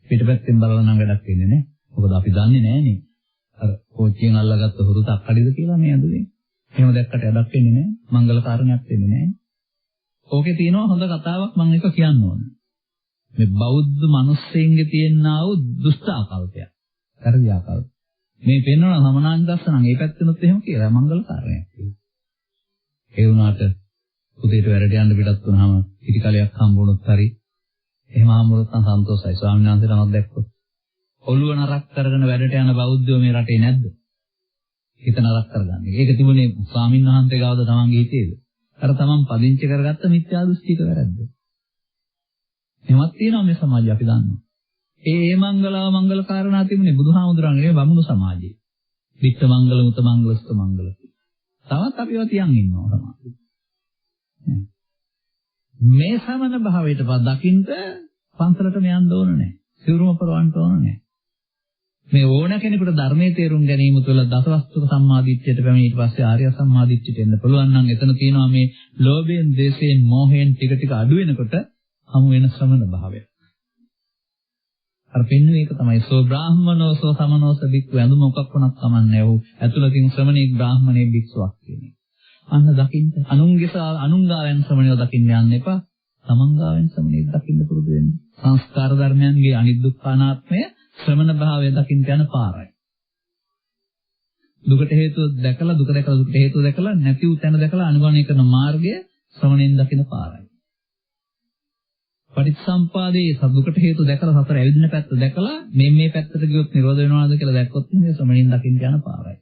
පිටපැත්තෙන් බලලා නම් වැඩක් වෙන්නේ නැහැ. මොකද අපි දන්නේ නැහනේ. අර කෝච්චියෙන් අල්ලගත්ත හුරු තක්කඩිද කියලා මේ අඳුනේ. එහෙම දැක්කට වැඩක් වෙන්නේ නැහැ. මංගල කාරණයක් වෙන්නේ නැහැ. ඕකේ තියෙනවා හොඳ කතාවක් මම එක කියන්න ඕන. මේ බෞද්ධ මිනිස්සෙන්ගේ තියෙනා වූ දුෂ්ට ආකල්පයක්. වැරදි ආකල්ප. මේ පෙන්වන සමනාන්‍ය දස්සනං මේ පැත්තෙනුත් එහෙම කියලා මංගල කාරණයක් කියලා. ඒ වුණාට උදේට වැඩට යන්න පිටත් වුණාම ඉටි කලයක් හම්බුනොත් හරි එහෙම හම්බුනොත් නම් සන්තෝෂයි. ස්වාමීන් වහන්සේ නමක් දැක්කොත් ඔළුව නරක් කරගෙන වැඩට යන බෞද්ධයෝ මේ රටේ නැද්ද? හිත නරක් කරගන්නේ. ඒක තිබුණේ ස්වාමීන් වහන්සේ ගාවද තමන්ගේ හිතේද? අර තමන් පදිංචි කරගත්ත මිත්‍යා දෘෂ්ටික වැරද්ද. එහෙමත් තියෙනවා මේ සමාජය අපි දන්නවා. ඒ මංගල කාරණා තිබුණේ බුදුහාමුදුරන්ගේ නෙවෙයි බමුණු සමාජයේ. විත්ත මංගල මුත මංගල ස්ත මංගල. තවත් අපිව තියන් ඉන්නවා සමාජයේ. මේ සමන භාවයටපත් දකින්න පන්සලටම යන්න ඕන නැහැ. සිවුරම පරවන්න ඕන නැහැ. මේ ඕන කෙනෙකුට ධර්මයේ තේරුම් ගැනීම තුළ දසවස්තුක සම්මාදිට්ඨියට පැමිණ ඊට පස්සේ ආර්ය සම්මාදිට්ඨියට එන්න පුළුවන් නම් එතන තියෙනවා මේ ලෝභයෙන්, ද්වේෂයෙන්, මෝහයෙන් ටික ටික අඩු වෙනකොට හමු වෙන ශ්‍රමණ භාවය. අර පෙන්වන්නේ ඒක තමයි සෝ බ්‍රාහ්මනෝ සෝ සමනෝ සබික්ඛු ඇඳුම මොකක් වුණත් කමන්නේ වූ ඇතුළතින් ශ්‍රමණෙක් බ්‍රාහ්මණයෙක් භික්ෂුවක් කියන්නේ. අන්න දකින්න අනුංගාවෙන් ශ්‍රමණයෝ දකින්න යන්න එපා. තමන්ගාවෙන් ශ්‍රමණයෙක් දකින්න පුරුදු වෙන්න. සංස්කාර ධර්මයන්ගේ අනිදුක්ඛානාත්මය ශ්‍රමණ භාවය දකින්න යන පාරයි. දුකට හේතුව දැකලා දුකට හේතුව දැකලා නැති වූ තැන දැකලා අනුගමනය කරන මාර්ගය ශ්‍රමණෙන් දකින්න පාරයි. පටිච්චසම්පාදයේ සදුකට හේතු දැකලා සතර ඇවිදින පැත්ත දැකලා මේ පැත්තට ගියොත් නිරෝධ වෙනවද කියලා දැක්කොත් මේ ශ්‍රමණෙන් දකින්න යන පාරයි.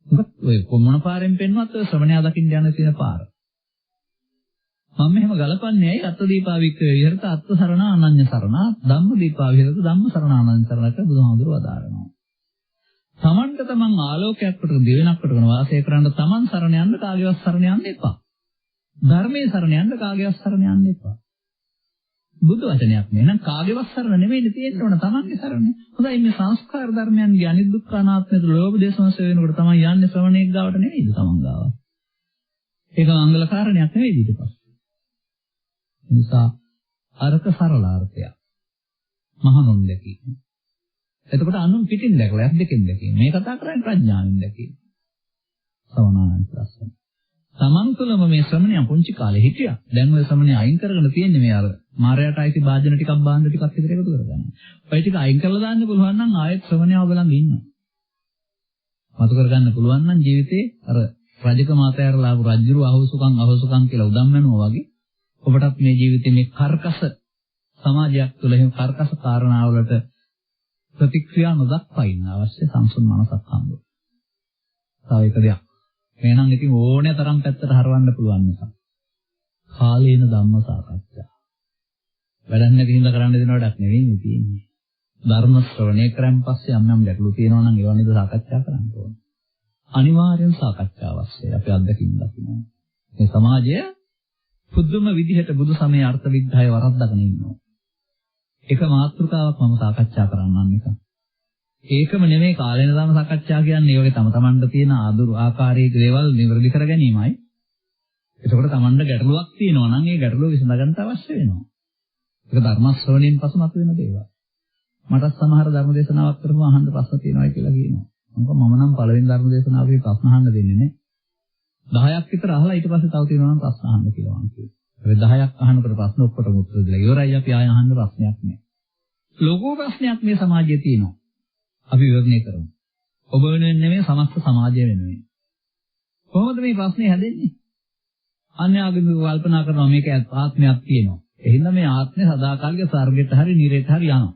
මොකද ඔය කොමන පාරෙන් පෙන්වන්නත් ඔය ශ්‍රමණයා දකින්න යන තියෙන පාර. මම මෙහෙම ගලපන්නේ ඇයි අත්දීපා වික්‍රේ විහෙරත අත්ත සරණ අනන්‍ය සරණ ධම්මදීපා විහෙරත ධම්ම සරණ අනන්‍ය සරණට බුදුහාමුදුරුවෝ වදාරනවා. තමන්ට තමන් ආලෝකයක් කොට දිවෙනක් කොටගෙන වාසය කරන්න තමන් සරණ යන්න කාගේවත් සරණ යන්න එපා. ධර්මයේ සරණ යන්න කාගේවත් සරණ යන්න එපා. බුදු වචනයක් නේ නම් කාගේවත් සරණ නෙමෙයි තියෙන්න ඕන තමන්ගේ සරණ. හොඳයි මේ සංස්කාර ධර්මයන්ගේ අනිදුක්ඛ අනාත්මයට ලෝභ දේශමස වෙනකොට තමයි යන්නේ ශ්‍රවණේක ගාවට නෙමෙයිද තමන් ගාව. ඒක මංගල කාරණයක් නෙවෙයි ඊට පස්සේ. නිසා අරක සරලාර්ථය මහණුන් දැකීම. එතකොට අනුන් පිටින් දැකලා ඇස් දෙකෙන් දැකීම. මේ කතා කරන්නේ ප්‍රඥාවෙන් දැකීම. සවනාන්ත ලස්සන. තමන් තුළම මේ ශ්‍රමණයා පුංචි කාලේ හිටියා. දැන් ওই ශ්‍රමණයා අයින් කරගෙන තියෙන්නේ මේ අර මායයට අයිති භාජන ටිකක් බාන්න ටිකක් විතර එකතු කරගන්න. ඔය ටික අයින් කරලා දාන්න පුළුවන් නම් ආයෙත් ශ්‍රමණයා ඔබ ළඟ ඉන්නවා. මතු කරගන්න පුළුවන් නම් ජීවිතේ අර රජක මාතයාරලා ආපු රජුරු අහෝසුකම් කියලා උදම් වෙනවා වගේ ඔබටත් මේ ජීවිතේ මේ කර්කස සමාජයක් තුළ එහෙම කර්කස කාරණාවලට ප්‍රතික්‍රියා නොදක්වා ඉන්න අවශ්‍ය සංසුන් මනසක් හම්බ වෙනවා. තව එක දෙයක්. එහෙනම් ඉතින් ඕනෑ තරම් පැත්තට හරවන්න පුළුවන් නිසා. කාලේන ධම්ම සාකච්ඡා. වැඩක් නැති හින්දා කරන්න දෙන වැඩක් නෙවෙයි තියෙන්නේ. ධර්ම ශ්‍රවණය කරන් පස්සේ යම් ගැටලු තියෙනවා නම් ඒවා නේද සාකච්ඡා කරන්න ඕනේ. අනිවාර්යෙන් සාකච්ඡා අවශ්‍යයි. අපි අත්දකින්න දකිනවා. මේ සමාජය පුදුම විදිහට බුදු සමයේ අර්ථ විග්‍රහය වරද්දාගෙන ඉන්නවා. එක මාතෘකාවක් මම සාකච්ඡා කරන්නම් එක. ඒකම නෙමෙයි කාලේන ධම්ම සාකච්ඡා කියන්නේ. ඒ වගේ තමන්ට තියෙන ආදුරු ආකාරයේ දේවල් නිවැරදි කර ගැනීමයි. එතකොට තමන්ට ගැටලුවක් තියෙනවා නම් ඒ ගැටලුව විසඳ ගන්න අවශ්‍ය වෙනවා. ඒක ධර්ම ශ්‍රවණයෙන් පසු මතුවෙන දේවල්. මට සමහර ධර්ම දේශනාවක් කරපුවම අහන්න ප්‍රශ්න තියෙනවා කියලා කියනවා. මම නම් පළවෙනි ධර්ම දේශනාවේ ප්‍රශ්න අහන්න දෙන්නේ නැහැ. 10ක් විතර අහලා ඊට පස්සේ තව තියෙනවා නම් ප්‍රශ්න අහන්න කියලා මම කියනවා. ඒ 10ක් අහනකොට ප්‍රශ්න ඔක්කොටම උත්තර දෙලා ඉවරයි අපි ආය අහන්න ප්‍රශ්නයක් නැහැ. ලෝකෝ ප්‍රශ්නයක් මේ සමාජයේ තියෙනවා. අපි විවරණය කරමු. ඔබ වෙනුවෙන් නෙමෙයි සමස්ත සමාජය වෙනුවෙන්. කොහොමද මේ ප්‍රශ්නේ හැදෙන්නේ? අන්‍යාගමික කල්පනා කරනවා මේක ආත්මයක් තියෙනවා. එහෙනම් මේ ආත්මය සදාකාලික ස්වර්ගයට හරි නිරේට හරි යනවා.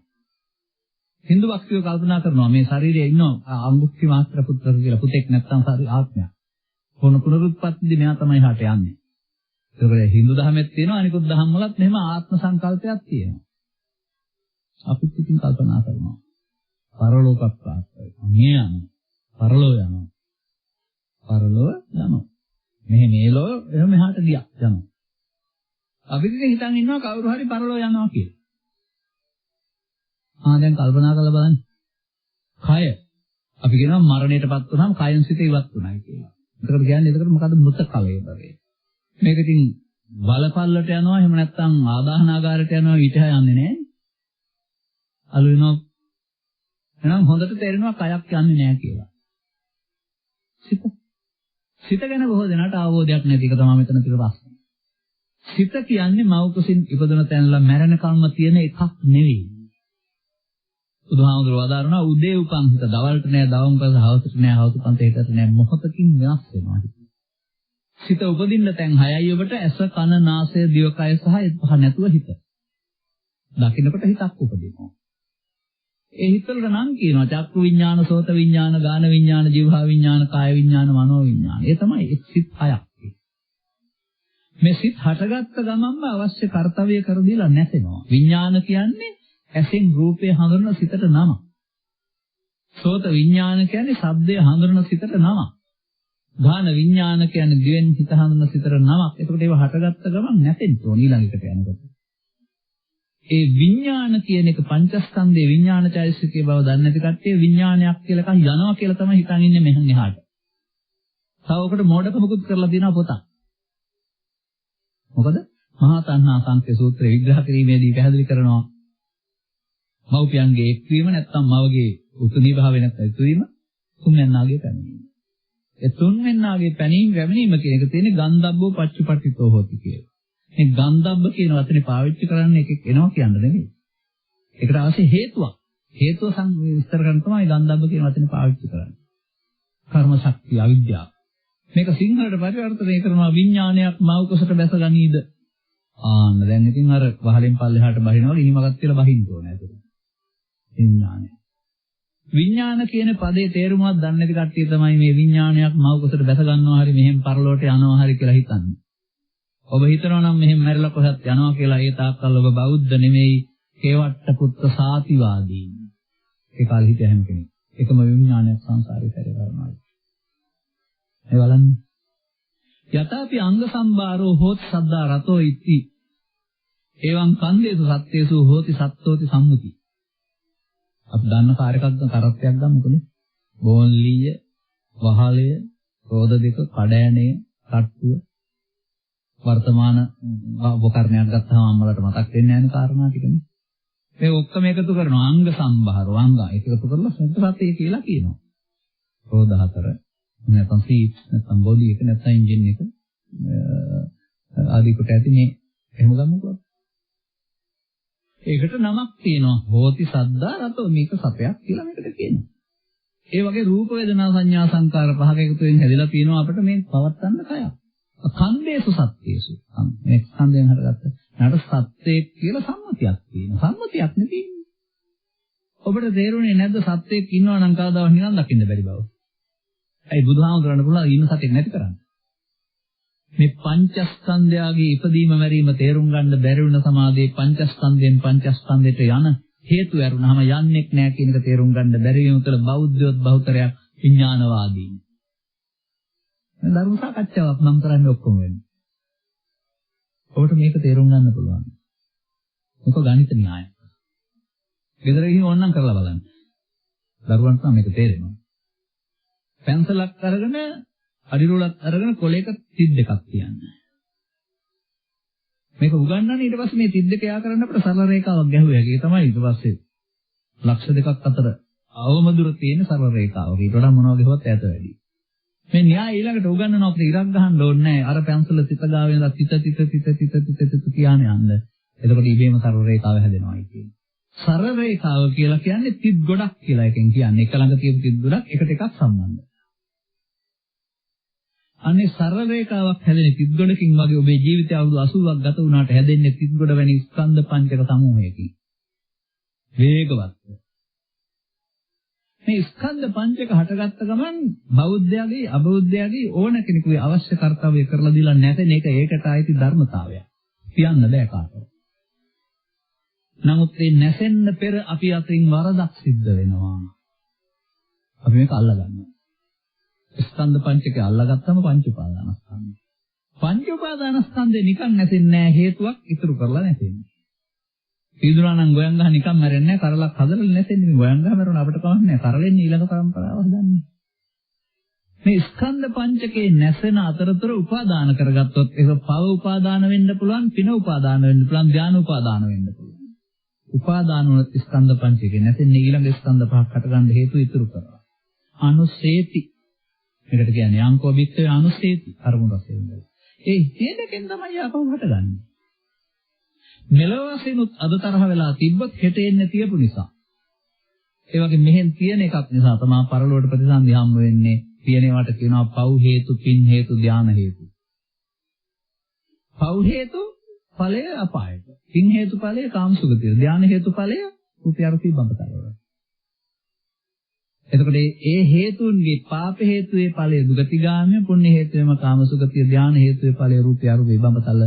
හින්දු භක්තිය කල්පනා කරනවා මේ ශරීරයේ ඉන්න අංගුක්ති මාත්‍ර පුත්‍ර කියලා පුතෙක් නැත්තම් ශරීර ආත්මයක්. කොන පුනරුත්පත්තිදී මෙයා තමයි හට යන්නේ. ඒකේ හින්දු ධර්මෙත් තියෙනවා අනිකුත් ධර්ම වලත් මෙහෙම ආත්ම සංකල්පයක් තියෙනවා. අපිත් ඉතින් කල්පනා කරනවා. පරලෝක ප්‍රාප්තයි. මේ යනවා. පරලෝ යනවා. පරලෝ යනවා. මේ ලෝ එහෙම මෙහාට ගියා යනවා. අපි ඉතින් හිතන් ඉන්නවා කවුරු හරි පරලෝ යනවා කියලා. දැන් කල්පනා කරලා බලන්න. කය අපි කියනවා මරණයටපත් වුණාම කයෙන් සිත ඉවත් වුණායි කියලා. එතකොට කියන්නේ එතකොට මොකද්ද මృత කලයේ බවේ. මේක ඉතින් බලපල්ලට යනවා එහෙම නැත්නම් ආදාහනාගාරයට යනවා ඊට යන්නේ නැහැ. අලු වෙනවා. එහෙනම් හොඳට තේරෙනවා කයක් යන්නේ නැහැ කියලා. සිත ගැන බොහෝ දෙනාට අවබෝධයක් නැති එක තමයි මෙතන තියෙන ප්‍රශ්නේ. සිත කියන්නේ මව් කුසින් ඉපදුන තැනලා මැරෙන කල්ම තියෙන එකක් නෙවෙයි. බුදුහාමුදුරුවෝ වදාරනවා උදේ උපන් හිත දවල්ට නෑ දවම් පස්ස හවසට නෑ හවස පන්ත හෙටට නෑ මොහොතකින් වෙනස් වෙනවා. සිත උපදින්න තැන් 6යි ඔබට ඇස කන නාසය දිවකය සහ පහ නැතුව හිත. දකින්නකොට හිතක් උපදිනවා. ඒ හිතවල නම් කියනවා චක්කු විඥාන සෝත විඥාන ගාන විඥාන જીවහා විඥාන කාය විඥාන මනෝ විඥාන. ඒ තමයි සිත් 6ක්. මේ සිත් හටගත්ත ගමන්ම අවශ්‍ය කාර්යය කර දීලා නැසෙනවා. විඥාන කියන්නේ ඇසෙන් රූපය හඳුනන සිතට නම. සෝත විඥාන කියන්නේ ශබ්දය හඳුනන සිතට නම. ගාන විඥාන කියන්නේ දිවෙන් හිත හඳුනන සිතට නමක්. ඒකට ඒව හටගත්ත ගමන් නැතෙන්න ඕන ඊළඟට යනකොට. ඒ විඥාන කියන එක පංචස්කන්ධයේ විඥාන චෛතසිකයේ බව දන්නේ නැති කට්ටිය විඥානයක් කියලා එකක් යනවා කියලා තමයි හිතන් ඉන්නේ මෙහෙන් එහාට. තව ඔකට මෝඩකමකුත් කරලා දිනවා පොතක්. මොකද මහා තණ්හා සංඛ්‍ය සූත්‍රය විග්‍රහ කිරීමේදී පැහැදිලි කරනවා මව්පියන්ගේ එක්වීම නැත්නම් මවගේ උතුණී භාවය නැත්නම් ඉතුවීම තුන්වැන්නාගේ පැනීම. ඒ තුන්වැන්නාගේ පැනීම පැමිණීම කියන එක තියෙන්නේ ගන්ධබ්බෝ පච්චපට්ඨිතෝ හොති කියලා. මේ ගන්ධබ්බ කියන වචනේ පාවිච්චි කරන්නේ එකෙක් එනවා කියන්න නෙමෙයි. ඒකට අවශ්‍ය හේතුවක්. හේතුව විස්තර කරන්න තමයි ගන්ධබ්බ කියන වචනේ පාවිච්චි කරන්නේ. කර්ම ශක්තිය අවිද්‍යාව. මේක සිංහලට පරිවර්තනය කරනවා විඥානයක් මව් කුසට බැසගනීද? දැන් ඉතින් අර වහලෙන් පල්ලෙහාට බහිනවා ඉනිමගත් කියලා බහින්න ඕනේ ඒක. විඥානය. විඥාන කියන පදේ තේරුමක් දන්නේ නැති කට්ටිය තමයි මේ විඥානයක් මව් කුසට බැස ගන්නවා හරි මෙහෙම පරලෝට යනවා හරි කියලා හිතන්නේ. ඔබ හිතනවා නම් මෙහෙම මැරිලා කොහෙත් යනවා කියලා ඒ තාක්කල් ඔබ බෞද්ධ නෙමෙයි කේවට්ට පුත්ත සාතිවාදී. ඒ කාලේ හිටිය හැම කෙනෙක්. එකම විඥානයක් සංසාරේ පෙර කරනවා. ඒ බලන්න. යතාපි අංග සම්භාරෝ හෝත් සද්දා රතෝ ඉති. එවං කන්දේසු සත්තේසු හෝති සත්තෝති සම්මුති. අපි දන්න කාර්යයක් කරත්තයක් ගමුකනේ. බෝන්ලිය, වහලය, රෝද දෙක, කඩෑනේ, තට්ටුව. වර්තමාන උපකරණයක් ගත්තාම අම්මලට මතක් වෙන්නේ නැහැ නේ කාරණා ටිකනේ. මේ ඔක්කොම එකතු කරනවා අංග සම්භාරෝ අංග එකතු කරලා සත්‍ය කියලා කියනවා. රෝද 4 නැත්නම් සීට් නැත්නම් බොඩි එක නැත්නම් එන්ජින් එක ආදී කොට ඇති මේ එහෙම ගමුකෝ. ඒකට නමක් තියෙනවා. හෝති සද්දා රතෝ මේක සපයක් කියලා මේකට කියනවා. ඒ වගේ රූප වේදනා සංඥා සංකාර පහක එකතු වෙන හැදිලා තියෙනවා අපිට මේ පවත්තන්න කයක්. කන්දේසු සත්‍යේසු. මේ කන්දෙන් හරගත්ත. නට සත්‍යයක් කියලා සම්මතියක් තියෙනවා. සම්මතියක් නෙවෙයි. ඔබට තේරුණේ නැද්ද සත්‍යයක් ඉන්නවා නම් කවදාවත් නිකන් දකින්න බැරි බව? ඇයි බුදුහාමුදුරන් පුළුවන් ඉන්න සත්‍යෙක් නැති කරන්නේ? මේ පංචස්කන්ධයගේ ඉපදීම මැරීම තේරුම් ගන්න බැරි වුණ සමාධියේ පංචස්කන්ධයෙන් පංචස්කන්ධයට යන හේතු ඇරුණාම යන්නේක් නැහැ කියන එක තේරුම් ගන්න බැරි වීම තුළ බෞද්ධයොත් බහුතරයක් විඥානවාදී. මේ ධර්ම සාකච්ඡාවක් මම කරන්නේ ඔක්කොම වෙන්නේ. ඔබට මේක තේරුම් ගන්න පුළුවන්. මේක ගණිත න්‍යායක්. ගෙදර ගිහින් ඕනනම් කරලා බලන්න. දරුවන්ට නම් මේක තේරෙනවා. පැන්සලක් අරගෙන අඩි රෝලක් අරගෙන කොලයක තිත් දෙකක් තියන්න. මේක උගන්වන්නේ ඊට පස්සේ මේ 32 යා කරන්න අපිට සරල රේඛාවක් ගැහුවා. ඒක තමයි ඊට පස්සේ ලක්ෂ දෙකක් අතර අවම දුර තියෙන සරල රේඛාවක්. ඊට වඩා මොනවා ගහුවත් ඈත වැඩි. මේ න්‍යාය ඊළඟට උගන්වනවා අපිට ඉරක් ගහන්න ඕනේ නැහැ. අර පැන්සල තිත ගාව වෙනදා තිත කියන යන්න. එතකොට ඉබේම සරල රේඛාව හැදෙනවායි කියන්නේ. සරල රේඛාව කියලා කියන්නේ තිත් ගොඩක් කියලා එකෙන් කියන්නේ. එක ළඟ තියෙන තිත් ගොඩක් එකට එකක් සම්බන්ධ. අනේ සරල රේඛාවක් හැදෙන තිත් ගොඩකින් වගේ ඔබේ ජීවිතය අවුරුදු 80ක් ගත වුණාට හැදෙන්නේ තිත් ගොඩ වැනි ස්කන්ධ පංචක සමූහයකින්. වේගවත්. මේ ස්කන්ධ පංචක හටගත්ත ගමන් බෞද්ධයාගේ අබෞද්ධයාගේ ඕන කෙනෙකුගේ අවශ්‍ය කර්තව්‍ය කරලා දීලා නැතන එක ඒකට ආйти ධර්මතාවයක්. කියන්න බෑ කාටවත්. නමුත් මේ නැසෙන්න පෙර අපි අතින් වරදක් සිද්ධ වෙනවා. අපි මේක අල්ලගන්නවා. ස්කන්ධ පංචකය අල්ලගත්තම පංච උපාදානස්කන්ධය. පංච උපාදානස්කන්ධේ නිකන් නැසෙන්නේ නැහැ හේතුවක් ඉතුරු කරලා නැසෙන්නේ. පීදුනා නම් ගෝයන් ගහ නිකන් මැරෙන්නේ නැහැ කරලක් හදලා නැසෙන්නේ. ගෝයන් ගහ මැරුණ අපිට කමක් නැහැ. කරලෙන්නේ ඊළඟ પરම්පරාව හදන්නේ. මේ ස්කන්ධ පංචකේ නැසෙන අතරතුර උපාදාන කරගත්තොත් ඒක පව උපාදාන වෙන්න පුළුවන්, පින උපාදාන වෙන්න පුළුවන්, ධාන උපාදාන වෙන්න පුළුවන්. උපාදාන වන ස්කන්ධ පංචකේ නැසෙන්නේ ඊළඟ ස්කන්ධ පහක් හටගන්න හේතු ඉතුරු කරනවා. අනුසේති. මේකට කියන්නේ අංකෝ විත්තේ අනුසේති අරමුණ වශයෙන්. ඒ හේතකෙන් තමයි ආපහු හටගන්නේ. මෙලොව වශයෙන්ුත් අද තරහ වෙලා තිබ්බත් හෙට එන්නේ තියපු නිසා. ඒ වගේ මෙහෙන් තියෙන එකක් නිසා තමයි පරලෝකට ප්‍රතිසන්දි හම්බ වෙන්නේ. තියෙනවට කියනවා පව් හේතු, පින් හේතු, ධාන හේතු. පව් හේතු ඵලය අපායට. පින් හේතු ඵලය කාමසුගතිය. ධාන හේතු ඵලය උපයarti බඹතරවල. එතකොට ඒ හේතුන්ගේ පාප හේතුවේ ඵලය දුගතිගාමී, පුණ්‍ය හේතුවේම කාමසුගතිය, ධාන හේතුවේ ඵලය රූපයarti බඹතල.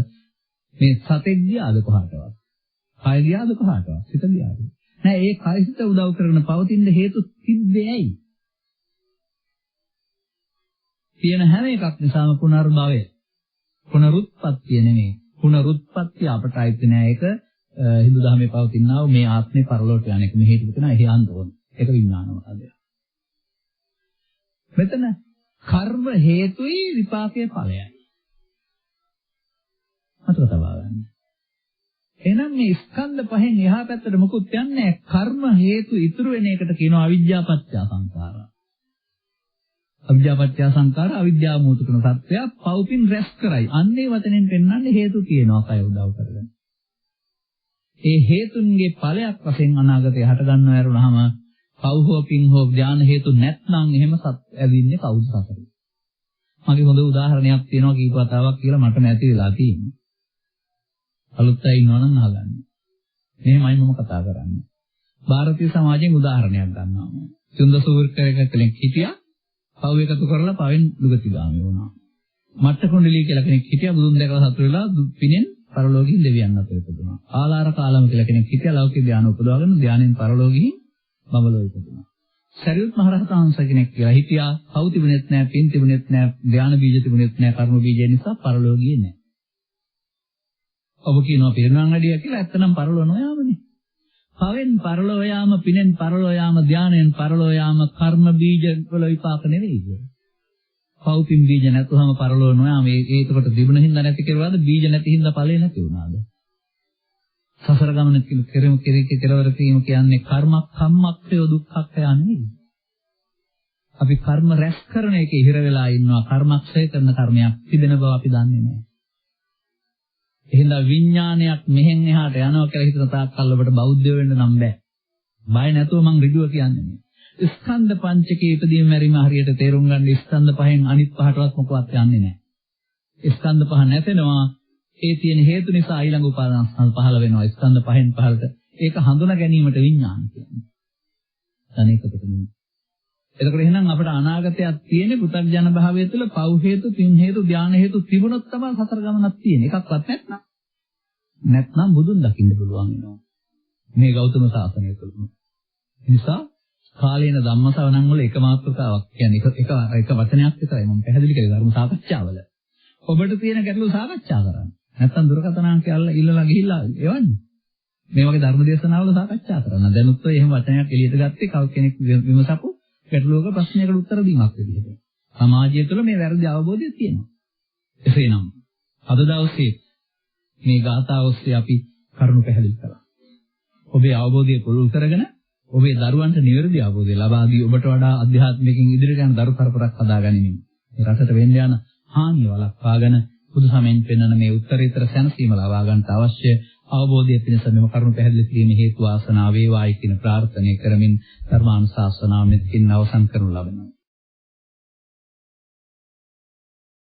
මේ සතෙක් ගියාද කොහාටවත්? කය ගියාද කොහාටවත්? සිත ගියාද? නෑ, ඒ කයිසිත උදව් කරගෙන පවතින හේතු තිබ්බේ ඇයි? තියෙන හැම එකක් නිසාම පුනර්භවය. පුනරුත්පත්තිය නෙමෙයි. පුනරුත්පත්තිය අපට අයිති නෑ. ඒක හින්දු ධර්මයේ පවතිනා මේ ආත්මේ පරලෝට යන එක මෙහෙට විතර එහි යන්න ඕන. ඒක විඥානවාදය. මෙතන කර්ම හේතුයි විපාකයේ ඵලයයි. අතට තබා ගන්න. එහෙනම් මේ ස්කන්ධ පහෙන් එහා පැත්තට මොකුත් යන්නේ නැහැ. කර්ම හේතු ඉතුරු වෙන එකට කියනවා අවිජ්ජා පත්‍ය සංඛාරා. අවිජ්ජා පත්‍ය සංඛාරා අවිද්‍යාව මූත කරන සත්‍යය පවුපින් රැස් කරයි. අන්නේ වචනෙන් පෙන්වන්නේ හේතු කියනවා කය උදව් කරගෙන. ඒ හේතුන්ගේ ඵලයක් වශයෙන් අනාගතේ හට ගන්නව ඇරුණාම පව් හෝ පින් හෝ ඥාන හේතු නැත්නම් එහෙම ඇවින්නේ කවුද සතරේ. මගේ හොඳ උදාහරණයක් තියෙනවා කීප වතාවක් කියලා මට නැති වෙලා තියෙනවා. අලුත් අය ඉන්නවනම් අහගන්න. මෙහෙමයි මම කතා කරන්නේ. ಭಾರತೀಯ සමාජයෙන් උදාහරණයක් ගන්නවා. චුන්දසූර්කරක කෙනෙක් හිටියා. පව් එකතු කරලා පවෙන් දුගතිගාමී වුණා. මට්ට කුණ්ඩලී කියලා කෙනෙක් හිටියා. බුදුන් දැකලා සතුටු වෙලා පිනෙන් පරලෝකීන් දෙවියන් අතර ඉපදුණා. ආලාර කාලම කියලා කෙනෙක් හිටියා. ලෞකික ධානය උපදවාගෙන ධානයෙන් පරලෝකීන් බඹලෝ ඉපදුණා. සරියුත් මහ රහතන් වහන්සේ කෙනෙක් කියලා හිටියා. පව් තිබුණෙත් නැහැ, පින් තිබුණෙත් නැහැ, ධාන බීජ තිබුණෙත් නැහැ, කර්ම බීජ නිසා පරලෝකීය නැහැ. ඔබ කියනවා පිරිනවන් වැඩිය කියලා. ඇත්තනම් පරලෝ නොයාමනේ. පවෙන් පරලෝ යාම, පිනෙන් පරලෝ යාම, ධානයෙන් පරලෝ යාම කර්ම බීජ වල විපාක නෙවෙයිද? පව් පින් බීජ නැතුවම පරලෝ නොයාම. ඒකට තිබුණ හින්දා නැති කෙරුවාද? බීජ නැති හින්දා ඵලෙ නැති වුණාද? සසර ගමන කෙරෙමු කෙරවර කියන්නේ කම්මක්ඛය දුක්ඛක්ඛය නෙවෙයි. අපි කර්ම රැස් කරන එකේ හිර වෙලා ඉන්නවා. කර්මක්ෂය කරන කර්මයක් තිබෙන බව අපි දන්නේ නැහැ. එහෙනම් විඥානයක් මෙහෙන් එහාට යනවා කියලා හිතන තාක් කල් ඔබට බෞද්ධ වෙන්න නම් බෑ. බය නැතුව මං ඍජුව කියන්නේ මේ. ස්කන්ධ පංචකයේ ඉදීම මැරීම හරියට තේරුම් ගන්න ස්කන්ධ පහෙන් අනිත් පහටවත් මොකවත් යන්නේ නැහැ. ස්කන්ධ පහ නැතෙනවා. ඒ තියෙන හේතු නිසා ඊළඟ උපාදාන ස්කන්ධ පහළ වෙනවා. ස්කන්ධ පහෙන් පහළට. ඒක හඳුනා ගැනීමට විඥාන කියන්නේ. අනේකකට නෙමෙයි. එතකොට එහෙනම් අපට අනාගතයක් තියෙන්නේ පුතග්ජන භාවය තුළ පව් හේතු, පින් හේතු, ධාන හේතු තිබුණොත් තමයි සතර ගමනක් තියෙන්නේ. එකක්වත් නැත්නම් බුදුන් දකින්න පුළුවන් වෙනවා. මේ ගෞතම සාසනය තුළ. නිසා කාලේන ධම්මසවණන් වල එක මාතෘකාවක් කියන්නේ එක වචනයක් විතරයි මම පැහැදිලි කරේ ධර්ම සාකච්ඡාවල. ඔබට තියෙන ගැටලු සාකච්ඡා කරන්න. නැත්නම් දුරකථන අංකය ඉල්ලලා ගිහිල්ලා එවන්න. මේ වගේ ධර්ම දේශනාවල සාකච්ඡා කරන්න. දැනුත් ඔය එහෙම වචනයක් එළියට ගත්තේ කව කෙනෙක් විමසපු ගැටලුවක ප්‍රශ්නයකට උත්තර දීමක් විදිහට. සමාජය තුළ මේ වැරදි අවබෝධය තියෙනවා. එසේනම් අද දවසේ මේ ගාථාව ඔස්සේ අපි කරුණු පැහැදිලි කළා. ඔබේ අවබෝධය පුළුල් කරගෙන ඔබේ දරුවන්ට නිවැරදි අවබෝධය ලබා දී ඔබට වඩා අධ්‍යාත්මිකකින් ඉදිරියට යන දරු පරපරක් හදාගනිමින් මේ රටට වෙන්න යන හානිය වළක්වාගෙන බුදුසමෙන් පෙන්වන මේ උත්තරීතර සැනසීම ලබා ගන්නට අවශ්‍ය අවබෝධය පිණිස මෙම කරුණු පැහැදිලි කිරීමේ හේතු වාසනා වේවායි කියන ප්‍රාර්ථනා කරමින් ධර්මානුශාසනාව මෙතකින් අවසන් කරනු ලබනවා.